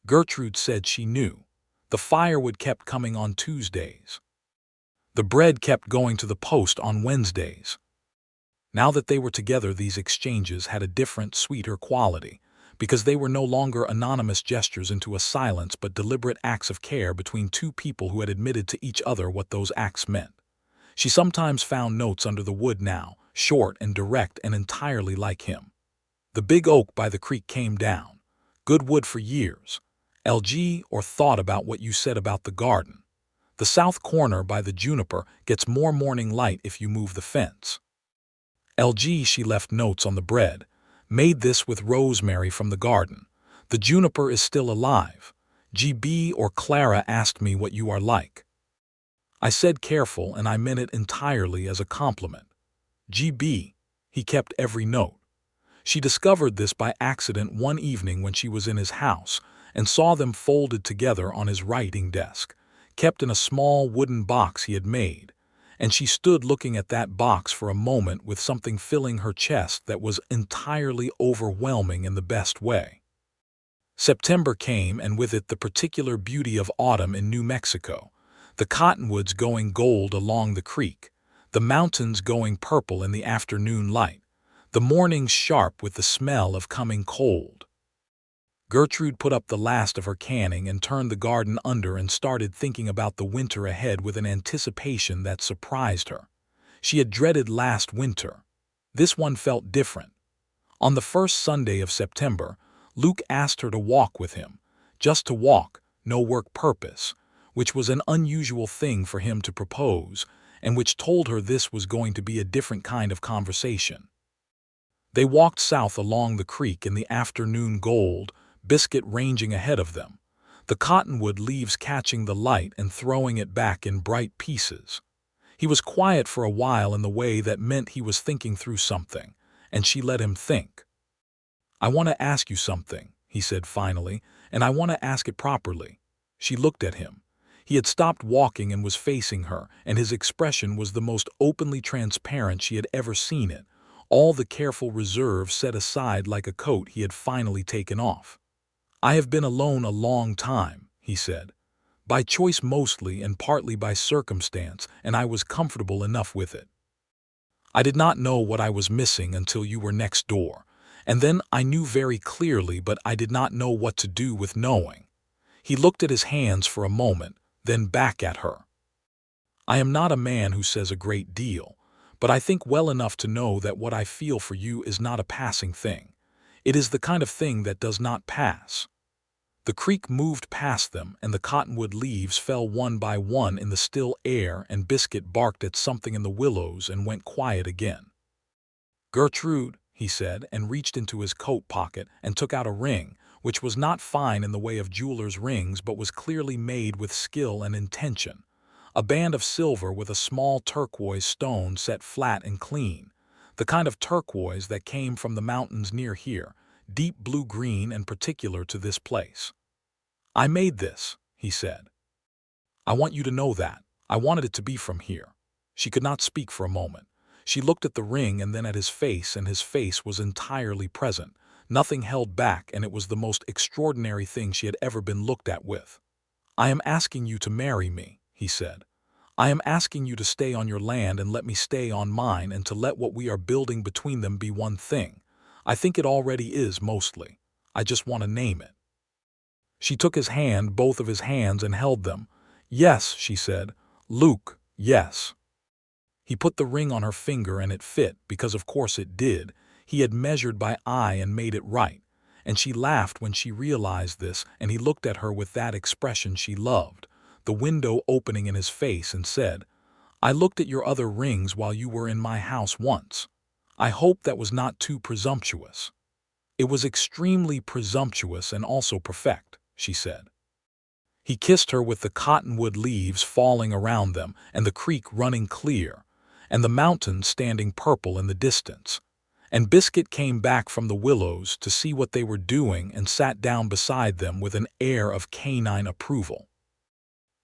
[SPEAKER 1] Gertrude said she knew. The firewood kept coming on Tuesdays. The bread kept going to the post on Wednesdays. Now that they were together, these exchanges had a different, sweeter quality, because they were no longer anonymous gestures into a silence but deliberate acts of care between two people who had admitted to each other what those acts meant. She sometimes found notes under the wood now, short and direct and entirely like him. "The big oak by the creek came down. Good wood for years. LG, or thought about what you said about the garden. The south corner by the juniper gets more morning light if you move the fence. LG," she left notes on the bread, "made this with rosemary from the garden. The juniper is still alive. GB, or Clara asked me what you are like. I said careful, and I meant it entirely as a compliment. GB." He kept every note. She discovered this by accident one evening when she was in his house and saw them folded together on his writing desk, kept in a small wooden box he had made, and she stood looking at that box for a moment with something filling her chest that was entirely overwhelming in the best way. September came, and with it the particular beauty of autumn in New Mexico, the cottonwoods going gold along the creek, the mountains going purple in the afternoon light, the mornings sharp with the smell of coming cold. Gertrude put up the last of her canning and turned the garden under and started thinking about the winter ahead with an anticipation that surprised her. She had dreaded last winter. This one felt different. On the first Sunday of September, Luke asked her to walk with him, just to walk, no work purpose, which was an unusual thing for him to propose, and which told her this was going to be a different kind of conversation. They walked south along the creek in the afternoon gold, Biscuit ranging ahead of them, the cottonwood leaves catching the light and throwing it back in bright pieces. He was quiet for a while in the way that meant he was thinking through something, and she let him think. "I want to ask you something," he said finally, "and I want to ask it properly." She looked at him. He had stopped walking and was facing her, and his expression was the most openly transparent she had ever seen it, all the careful reserve set aside like a coat he had finally taken off. "I have been alone a long time," he said. "By choice mostly and partly by circumstance, and I was comfortable enough with it. I did not know what I was missing until you were next door, and then I knew very clearly, but I did not know what to do with knowing." He looked at his hands for a moment, then back at her. I am not a man who says a great deal, but I think well enough to know that what I feel for you is not a passing thing. It is the kind of thing that does not pass. The creek moved past them, and the cottonwood leaves fell one by one in the still air, and Biscuit barked at something in the willows and went quiet again. "Gertrude," he said, and reached into his coat pocket and took out a ring, which was not fine in the way of jewelers' rings but was clearly made with skill and intention. A band of silver with a small turquoise stone set flat and clean, the kind of turquoise that came from the mountains near here, deep blue-green and particular to this place. "I made this," he said. "I want you to know that. I wanted it to be from here." She could not speak for a moment. She looked at the ring and then at his face, and his face was entirely present, nothing held back, and it was the most extraordinary thing she had ever been looked at with. "I am asking you to marry me," he said. "I am asking you to stay on your land and let me stay on mine, and to let what we are building between them be one thing. I think it already is mostly. I just want to name it." She took his hand, both of his hands, and held them. "Yes," she said. "Luke, yes." He put the ring on her finger, and it fit, because of course it did. He had measured by eye and made it right. And she laughed when she realized this, and he looked at her with that expression she loved, the window opening in his face, and said, "I looked at your other rings while you were in my house once. I hope that was not too presumptuous." "It was extremely presumptuous and also perfect," she said. He kissed her with the cottonwood leaves falling around them, and the creek running clear, and the mountains standing purple in the distance. And Biscuit came back from the willows to see what they were doing and sat down beside them with an air of canine approval.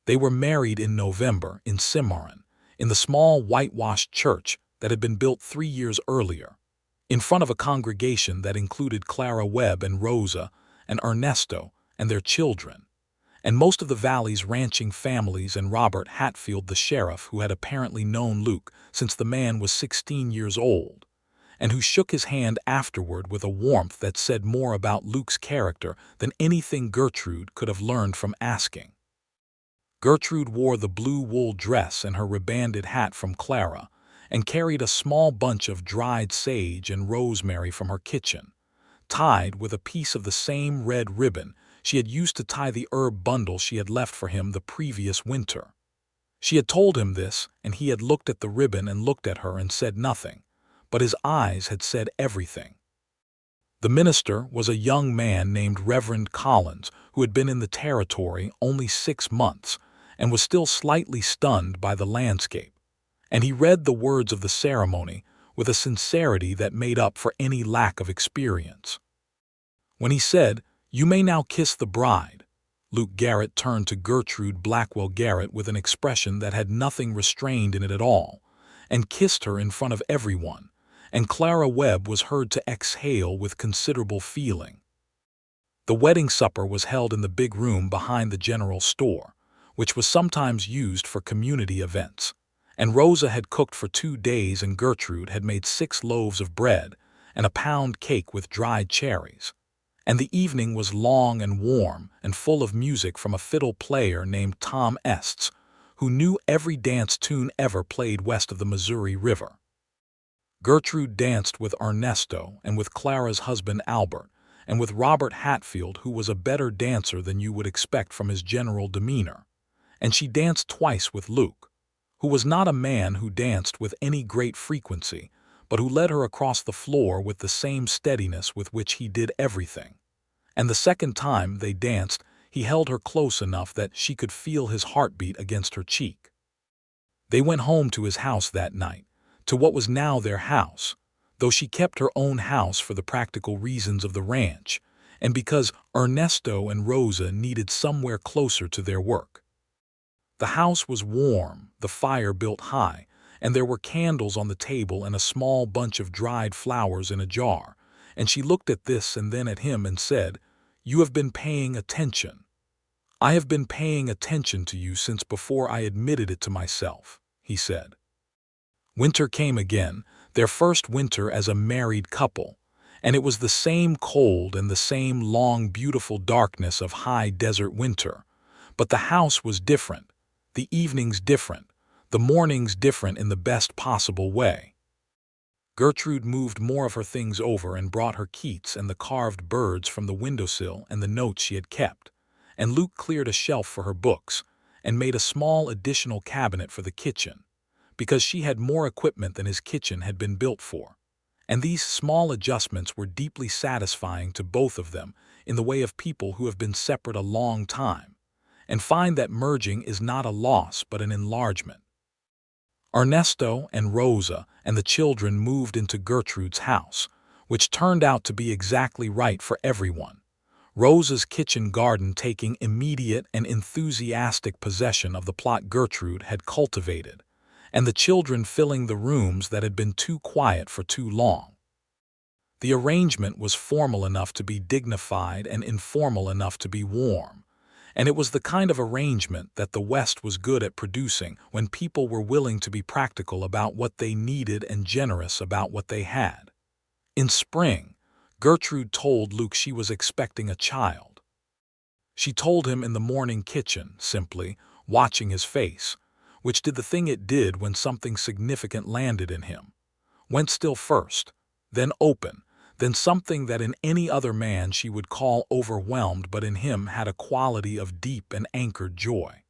[SPEAKER 1] They were married in November in Cimarron, in the small whitewashed church that had been built 3 years earlier, in front of a congregation that included Clara Webb and Rosa and Ernesto and their children, and most of the valley's ranching families, and Robert Hatfield, the sheriff, who had apparently known Luke since the man was 16 years old, and who shook his hand afterward with a warmth that said more about Luke's character than anything Gertrude could have learned from asking. Gertrude wore the blue wool dress and her rebanded hat from Clara, and carried a small bunch of dried sage and rosemary from her kitchen, tied with a piece of the same red ribbon she had used to tie the herb bundle she had left for him the previous winter. She had told him this, and he had looked at the ribbon and looked at her and said nothing, but his eyes had said everything. The minister was a young man named Reverend Collins, who had been in the territory only 6 months and was still slightly stunned by the landscape, and he read the words of the ceremony with a sincerity that made up for any lack of experience. When he said, "You may now kiss the bride," Luke Garrett turned to Gertrude Blackwell Garrett with an expression that had nothing restrained in it at all, and kissed her in front of everyone, and Clara Webb was heard to exhale with considerable feeling. The wedding supper was held in the big room behind the general store, which was sometimes used for community events, and Rosa had cooked for 2 days, and Gertrude had made 6 loaves of bread and a pound cake with dried cherries. And the evening was long and warm and full of music from a fiddle player named Tom Estes, who knew every dance tune ever played west of the Missouri River. Gertrude danced with Ernesto and with Clara's husband Albert, and with Robert Hatfield, who was a better dancer than you would expect from his general demeanor, and she danced twice with Luke, who was not a man who danced with any great frequency, but who led her across the floor with the same steadiness with which he did everything. And the second time they danced, he held her close enough that she could feel his heartbeat against her cheek. They went home to his house that night, to what was now their house, though she kept her own house for the practical reasons of the ranch, and because Ernesto and Rosa needed somewhere closer to their work. The house was warm, the fire built high, and there were candles on the table and a small bunch of dried flowers in a jar, and she looked at this and then at him and said, "You have been paying attention." "I have been paying attention to you since before I admitted it to myself," he said. Winter came again, their first winter as a married couple, and it was the same cold and the same long, beautiful darkness of high desert winter, but the house was different, the evenings different, The mornings different in the best possible way. Gertrude moved more of her things over and brought her Keats and the carved birds from the windowsill and the notes she had kept, and Luke cleared a shelf for her books and made a small additional cabinet for the kitchen, because she had more equipment than his kitchen had been built for. And these small adjustments were deeply satisfying to both of them in the way of people who have been separate a long time, and find that merging is not a loss but an enlargement. Ernesto and Rosa and the children moved into Gertrude's house, which turned out to be exactly right for everyone. Rosa's kitchen garden taking immediate and enthusiastic possession of the plot Gertrude had cultivated, and the children filling the rooms that had been too quiet for too long. The arrangement was formal enough to be dignified and informal enough to be warm, and it was the kind of arrangement that the West was good at producing when people were willing to be practical about what they needed and generous about what they had. In spring, Gertrude told Luke she was expecting a child. She told him in the morning kitchen, simply, watching his face, which did the thing it did when something significant landed in him. Went still first, then open, then something that in any other man she would call overwhelmed but in him had a quality of deep and anchored joy.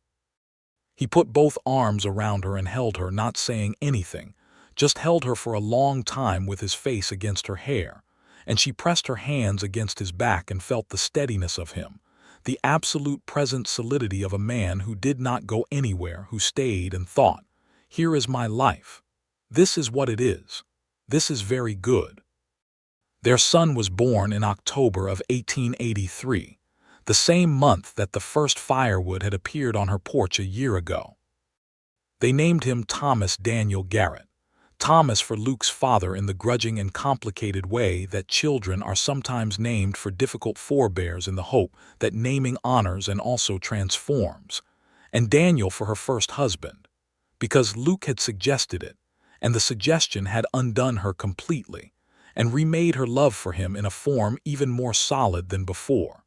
[SPEAKER 1] He put both arms around her and held her, not saying anything, just held her for a long time with his face against her hair, and she pressed her hands against his back and felt the steadiness of him, the absolute present solidity of a man who did not go anywhere, who stayed and thought, "Here is my life. This is what it is. This is very good." Their son was born in October of 1883, the same month that the first Firewood had appeared on her porch a year ago. They named him Thomas Daniel Garrett, Thomas for Luke's father in the grudging and complicated way that children are sometimes named for difficult forebears in the hope that naming honors and also transforms, and Daniel for her first husband, because Luke had suggested it, and the suggestion had undone her completely, and remade her love for him in a form even more solid than before.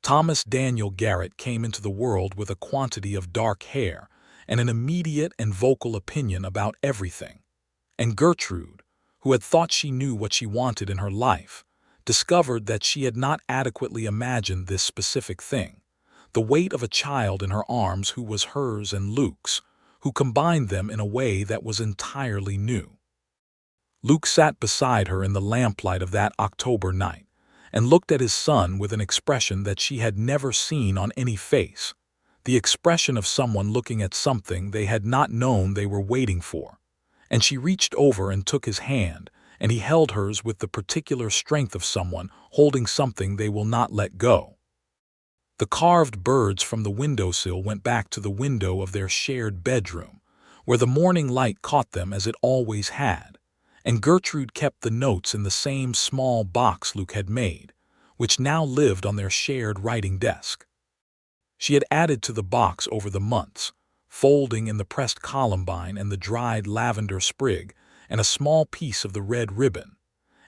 [SPEAKER 1] Thomas Daniel Garrett came into the world with a quantity of dark hair and an immediate and vocal opinion about everything, and Gertrude, who had thought she knew what she wanted in her life, discovered that she had not adequately imagined this specific thing, the weight of a child in her arms who was hers and Luke's, who combined them in a way that was entirely new. Luke sat beside her in the lamplight of that October night and looked at his son with an expression that she had never seen on any face, the expression of someone looking at something they had not known they were waiting for, and she reached over and took his hand, and he held hers with the particular strength of someone holding something they will not let go. The carved birds from the windowsill went back to the window of their shared bedroom, where the morning light caught them as it always had, and Gertrude kept the notes in the same small box Luke had made, which now lived on their shared writing desk. She had added to the box over the months, folding in the pressed columbine and the dried lavender sprig and a small piece of the red ribbon,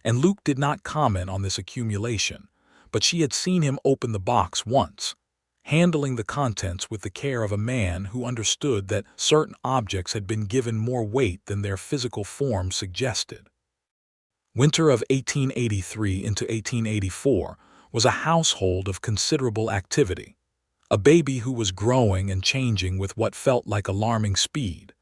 [SPEAKER 1] and Luke did not comment on this accumulation, but she had seen him open the box once, handling the contents with the care of a man who understood that certain objects had been given more weight than their physical form suggested. Winter of 1883 into 1884 was a household of considerable activity, a baby who was growing and changing with what felt like alarming speed,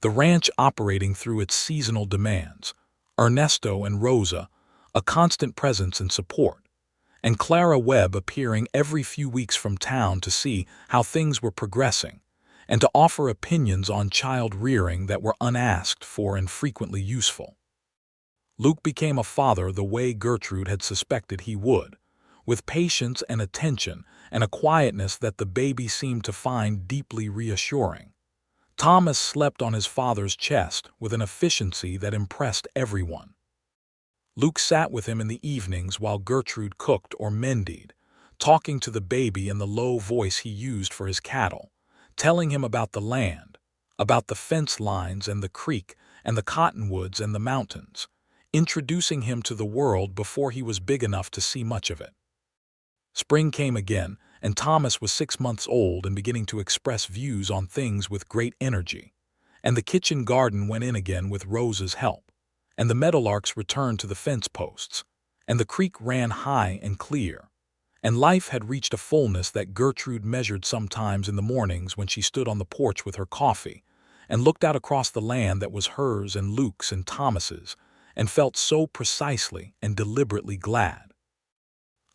[SPEAKER 1] the ranch operating through its seasonal demands, Ernesto and Rosa, a constant presence and support, and Clara Webb appearing every few weeks from town to see how things were progressing and to offer opinions on child rearing that were unasked for and frequently useful. Luke became a father the way Gertrude had suspected he would, with patience and attention and a quietness that the baby seemed to find deeply reassuring. Thomas slept on his father's chest with an efficiency that impressed everyone. Luke sat with him in the evenings while Gertrude cooked or mended, talking to the baby in the low voice he used for his cattle, telling him about the land, about the fence lines and the creek and the cottonwoods and the mountains, introducing him to the world before he was big enough to see much of it. Spring came again, and Thomas was 6 months old and beginning to express views on things with great energy, and the kitchen garden went in again with Rosa's help, and the meadowlarks returned to the fence posts, and the creek ran high and clear, and life had reached a fullness that Gertrude measured sometimes in the mornings when she stood on the porch with her coffee and looked out across the land that was hers and Luke's and Thomas's, and felt so precisely and deliberately glad.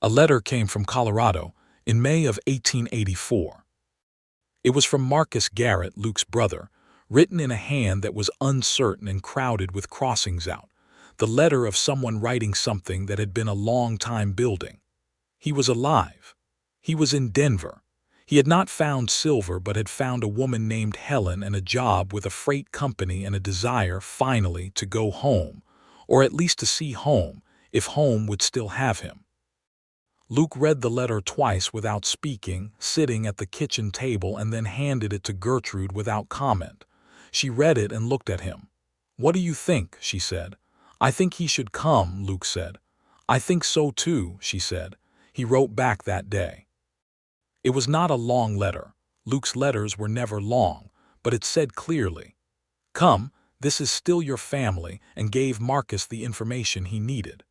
[SPEAKER 1] A letter came from Colorado in May of 1884. It was from Marcus Garrett, Luke's brother, written in a hand that was uncertain and crowded with crossings out, the letter of someone writing something that had been a long time building. He was alive. He was in Denver. He had not found silver but had found a woman named Helen and a job with a freight company and a desire, finally, to go home, or at least to see home, if home would still have him. Luke read the letter twice without speaking, sitting at the kitchen table, and then handed it to Gertrude without comment. She read it and looked at him. "What do you think?" she said. "I think he should come," Luke said. "I think so too," she said. He wrote back that day. It was not a long letter. Luke's letters were never long, but it said clearly, "Come, this is still your family," and gave Marcus the information he needed.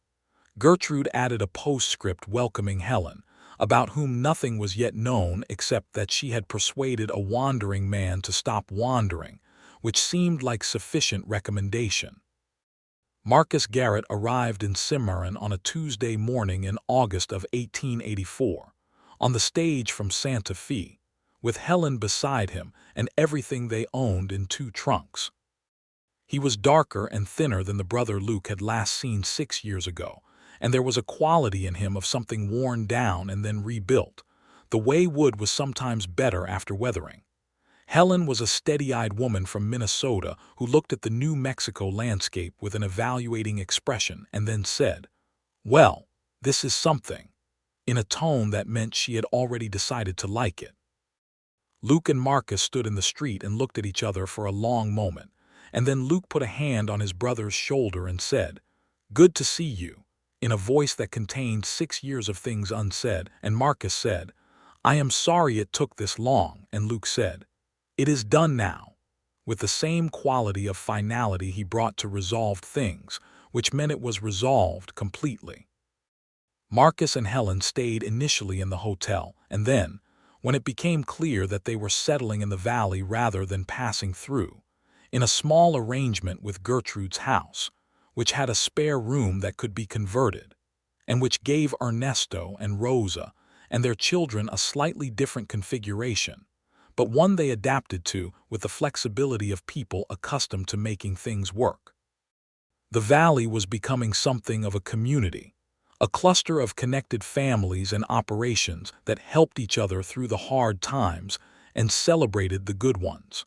[SPEAKER 1] Gertrude added a postscript welcoming Helen, about whom nothing was yet known except that she had persuaded a wandering man to stop wandering, which seemed like sufficient recommendation. Marcus Garrett arrived in Cimarron on a Tuesday morning in August of 1884, on the stage from Santa Fe, with Helen beside him and everything they owned in 2 trunks. He was darker and thinner than the brother Luke had last seen 6 years ago, and there was a quality in him of something worn down and then rebuilt, the way wood was sometimes better after weathering. Helen was a steady-eyed woman from Minnesota who looked at the New Mexico landscape with an evaluating expression and then said, "Well, this is something," in a tone that meant she had already decided to like it. Luke and Marcus stood in the street and looked at each other for a long moment, and then Luke put a hand on his brother's shoulder and said, "Good to see you," in a voice that contained 6 years of things unsaid, and Marcus said, "I am sorry it took this long," and Luke said, "It is done now," with the same quality of finality he brought to resolved things, which meant it was resolved completely. Marcus and Helen stayed initially in the hotel, and then, when it became clear that they were settling in the valley rather than passing through, in a small arrangement with Gertrude's house, which had a spare room that could be converted, and which gave Ernesto and Rosa and their children a slightly different configuration, but one they adapted to with the flexibility of people accustomed to making things work. The valley was becoming something of a community, a cluster of connected families and operations that helped each other through the hard times and celebrated the good ones.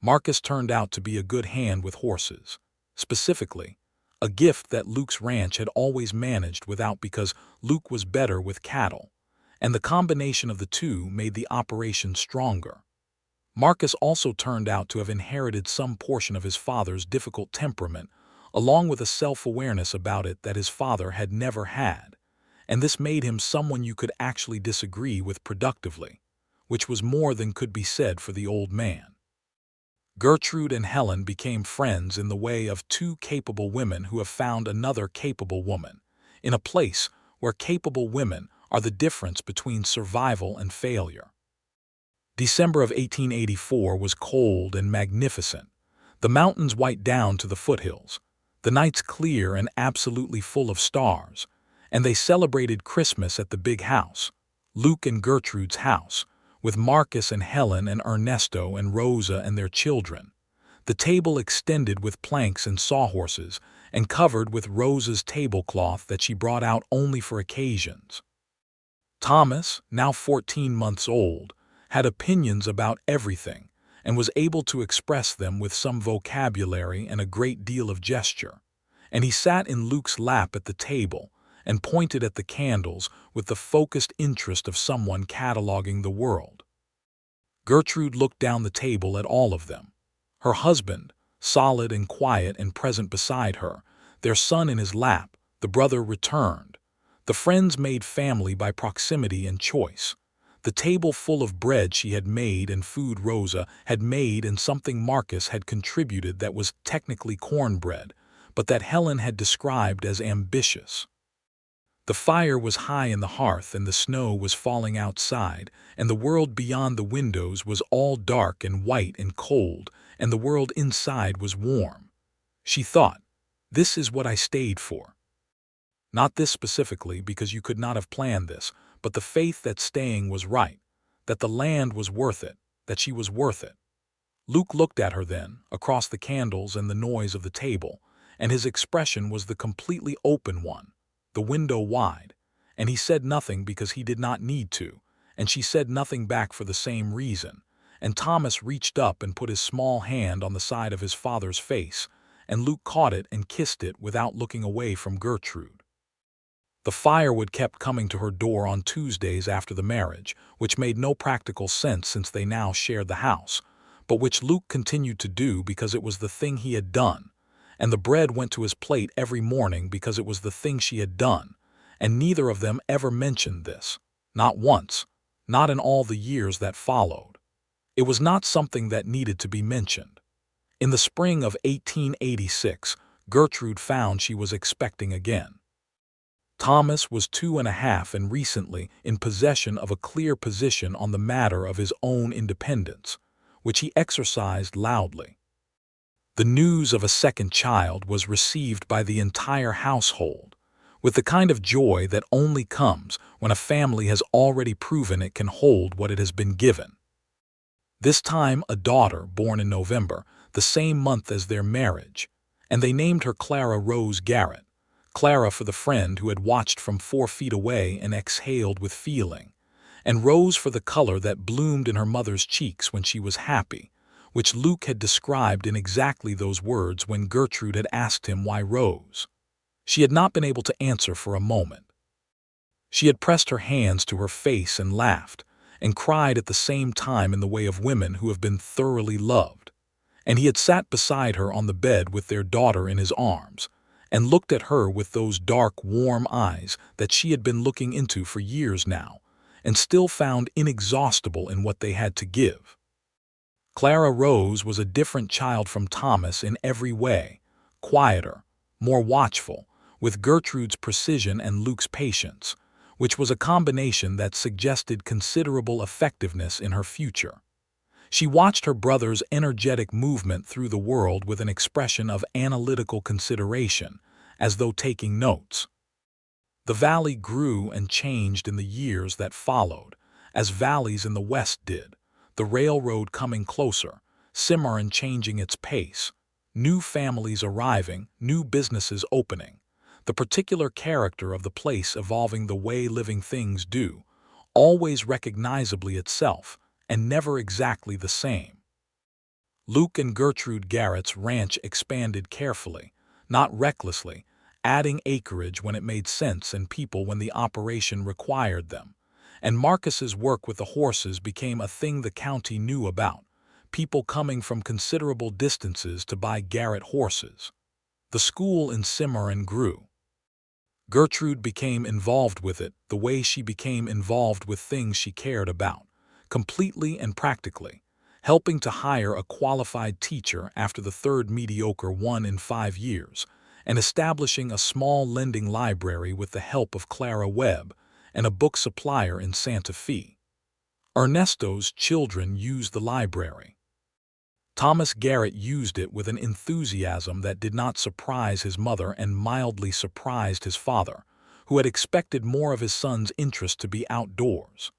[SPEAKER 1] Marcus turned out to be a good hand with horses, specifically, a gift that Luke's ranch had always managed without because Luke was better with cattle, and the combination of the two made the operation stronger. Marcus also turned out to have inherited some portion of his father's difficult temperament, along with a self-awareness about it that his father had never had, and this made him someone you could actually disagree with productively, which was more than could be said for the old man. Gertrude and Helen became friends in the way of 2 capable women who have found another capable woman, in a place where capable women are the difference between survival and failure. December of 1884 was cold and magnificent, the mountains white down to the foothills, the nights clear and absolutely full of stars, and they celebrated Christmas at the big house, Luke and Gertrude's house, with Marcus and Helen and Ernesto and Rosa and their children. The table extended with planks and sawhorses and covered with Rosa's tablecloth that she brought out only for occasions. Thomas, now 14 months old, had opinions about everything and was able to express them with some vocabulary and a great deal of gesture, and he sat in Luke's lap at the table and pointed at the candles with the focused interest of someone cataloging the world. Gertrude looked down the table at all of them. Her husband, solid and quiet and present beside her, their son in his lap, the brother returned. The friends made family by proximity and choice. The table full of bread she had made and food Rosa had made and something Marcus had contributed that was technically cornbread, but that Helen had described as ambitious. The fire was high in the hearth and the snow was falling outside, and the world beyond the windows was all dark and white and cold, and the world inside was warm. She thought, "This is what I stayed for." Not this specifically, because you could not have planned this, but the faith that staying was right, that the land was worth it, that she was worth it. Luke looked at her then, across the candles and the noise of the table, and his expression was the completely open one, the window wide, and he said nothing because he did not need to, and she said nothing back for the same reason, and Thomas reached up and put his small hand on the side of his father's face, and Luke caught it and kissed it without looking away from Gertrude. The Firewood kept coming to her door on Tuesdays after the marriage, which made no practical sense since they now shared the house, but which Luke continued to do because it was the thing he had done, and the bread went to his plate every morning because it was the thing she had done, and neither of them ever mentioned this, not once, not in all the years that followed. It was not something that needed to be mentioned. In the spring of 1886, Gertrude found she was expecting again. Thomas was 2.5 and recently in possession of a clear position on the matter of his own independence, which he exercised loudly. The news of a second child was received by the entire household, with the kind of joy that only comes when a family has already proven it can hold what it has been given. This time a daughter born in November, the same month as their marriage, and they named her Clara Rose Garrett. Clara for the friend who had watched from 4 feet away and exhaled with feeling, and Rose for the color that bloomed in her mother's cheeks when she was happy, which Luke had described in exactly those words when Gertrude had asked him why Rose. She had not been able to answer for a moment. She had pressed her hands to her face and laughed, and cried at the same time in the way of women who have been thoroughly loved, and he had sat beside her on the bed with their daughter in his arms, and looked at her with those dark, warm eyes that she had been looking into for years now, and still found inexhaustible in what they had to give. Clara Rose was a different child from Thomas in every way, quieter, more watchful, with Gertrude's precision and Luke's patience, which was a combination that suggested considerable effectiveness in her future. She watched her brother's energetic movement through the world with an expression of analytical consideration, as though taking notes. The valley grew and changed in the years that followed, as valleys in the West did, the railroad coming closer, Cimarron changing its pace, new families arriving, new businesses opening, the particular character of the place evolving the way living things do, always recognizably itself, and never exactly the same. Luke and Gertrude Garrett's ranch expanded carefully, not recklessly, adding acreage when it made sense and people when the operation required them. And Marcus's work with the horses became a thing the county knew about, people coming from considerable distances to buy Garrett horses. The school in Cimarron grew. Gertrude became involved with it the way she became involved with things she cared about, completely and practically, helping to hire a qualified teacher after the third mediocre one in 5 years, and establishing a small lending library with the help of Clara Webb and a book supplier in Santa Fe. Ernesto's children used the library. Thomas Garrett used it with an enthusiasm that did not surprise his mother and mildly surprised his father, who had expected more of his son's interest to be outdoors.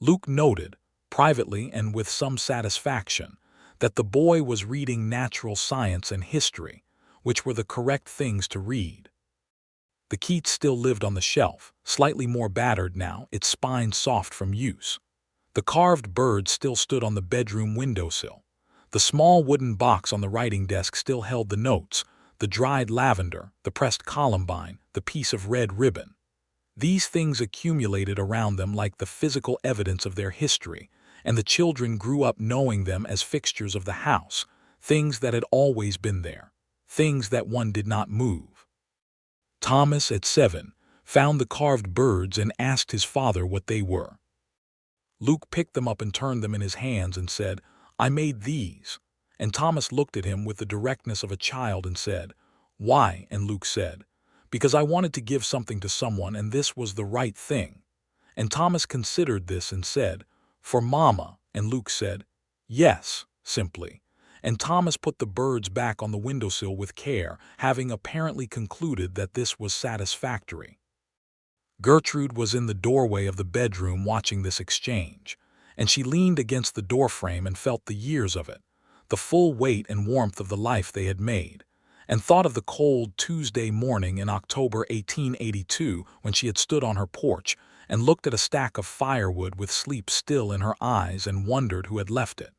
[SPEAKER 1] Luke noted, privately and with some satisfaction, that the boy was reading natural science and history, which were the correct things to read. The Keats still lived on the shelf, slightly more battered now, its spine soft from use. The carved bird still stood on the bedroom windowsill. The small wooden box on the writing desk still held the notes, the dried lavender, the pressed columbine, the piece of red ribbon. These things accumulated around them like the physical evidence of their history, and the children grew up knowing them as fixtures of the house, things that had always been there, things that one did not move. Thomas, at 7, found the carved birds and asked his father what they were. Luke picked them up and turned them in his hands and said, "I made these." And Thomas looked at him with the directness of a child and said, "Why?" And Luke said, "Because I wanted to give something to someone and this was the right thing." And Thomas considered this and said, "For Mama." And Luke said, "Yes," simply. And Thomas put the birds back on the windowsill with care, having apparently concluded that this was satisfactory. Gertrude was in the doorway of the bedroom watching this exchange, and she leaned against the doorframe and felt the years of it, the full weight and warmth of the life they had made, and thought of the cold Tuesday morning in October 1882 when she had stood on her porch and looked at a stack of firewood with sleep still in her eyes and wondered who had left it.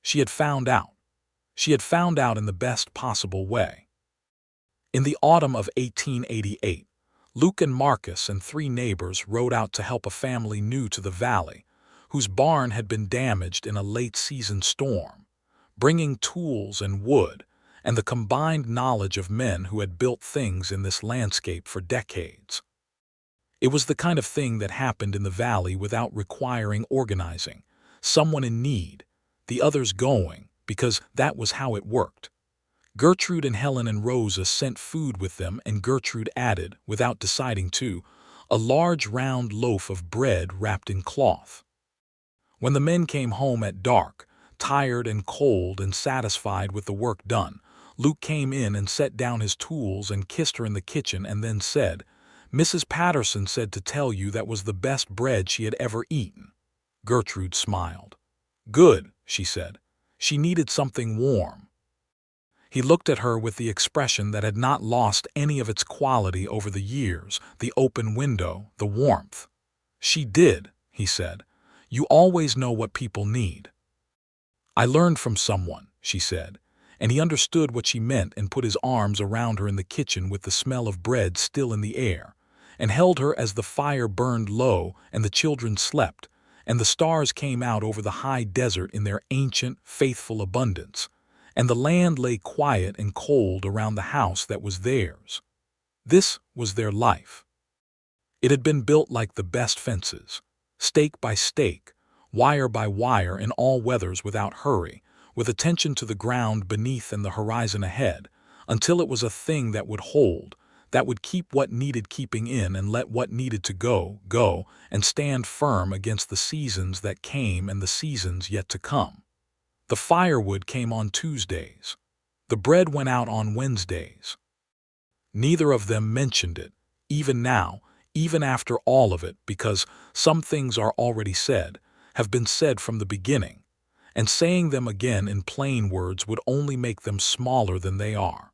[SPEAKER 1] She had found out. She had found out in the best possible way. In the autumn of 1888, Luke and Marcus and 3 neighbors rode out to help a family new to the valley, whose barn had been damaged in a late-season storm, bringing tools and wood and the combined knowledge of men who had built things in this landscape for decades. It was the kind of thing that happened in the valley without requiring organizing, someone in need, the others going, because that was how it worked. Gertrude and Helen and Rosa sent food with them, and Gertrude added, without deciding to, a large round loaf of bread wrapped in cloth. When the men came home at dark, tired and cold and satisfied with the work done, Luke came in and set down his tools and kissed her in the kitchen and then said, "Mrs. Patterson said to tell you that was the best bread she had ever eaten." Gertrude smiled. "Good," she said. She needed something warm. He looked at her with the expression that had not lost any of its quality over the years, the open window, the warmth. "She did," he said. "You always know what people need." "I learned from someone," she said, and he understood what she meant and put his arms around her in the kitchen with the smell of bread still in the air, and held her as the fire burned low and the children slept, and the stars came out over the high desert in their ancient, faithful abundance, and the land lay quiet and cold around the house that was theirs. This was their life. It had been built like the best fences, stake by stake, wire by wire in all weathers without hurry, with attention to the ground beneath and the horizon ahead, until it was a thing that would hold, that would keep what needed keeping in and let what needed to go, go, and stand firm against the seasons that came and the seasons yet to come. The firewood came on Tuesdays. The bread went out on Wednesdays. Neither of them mentioned it, even now, even after all of it, because some things are already said, have been said from the beginning, and saying them again in plain words would only make them smaller than they are.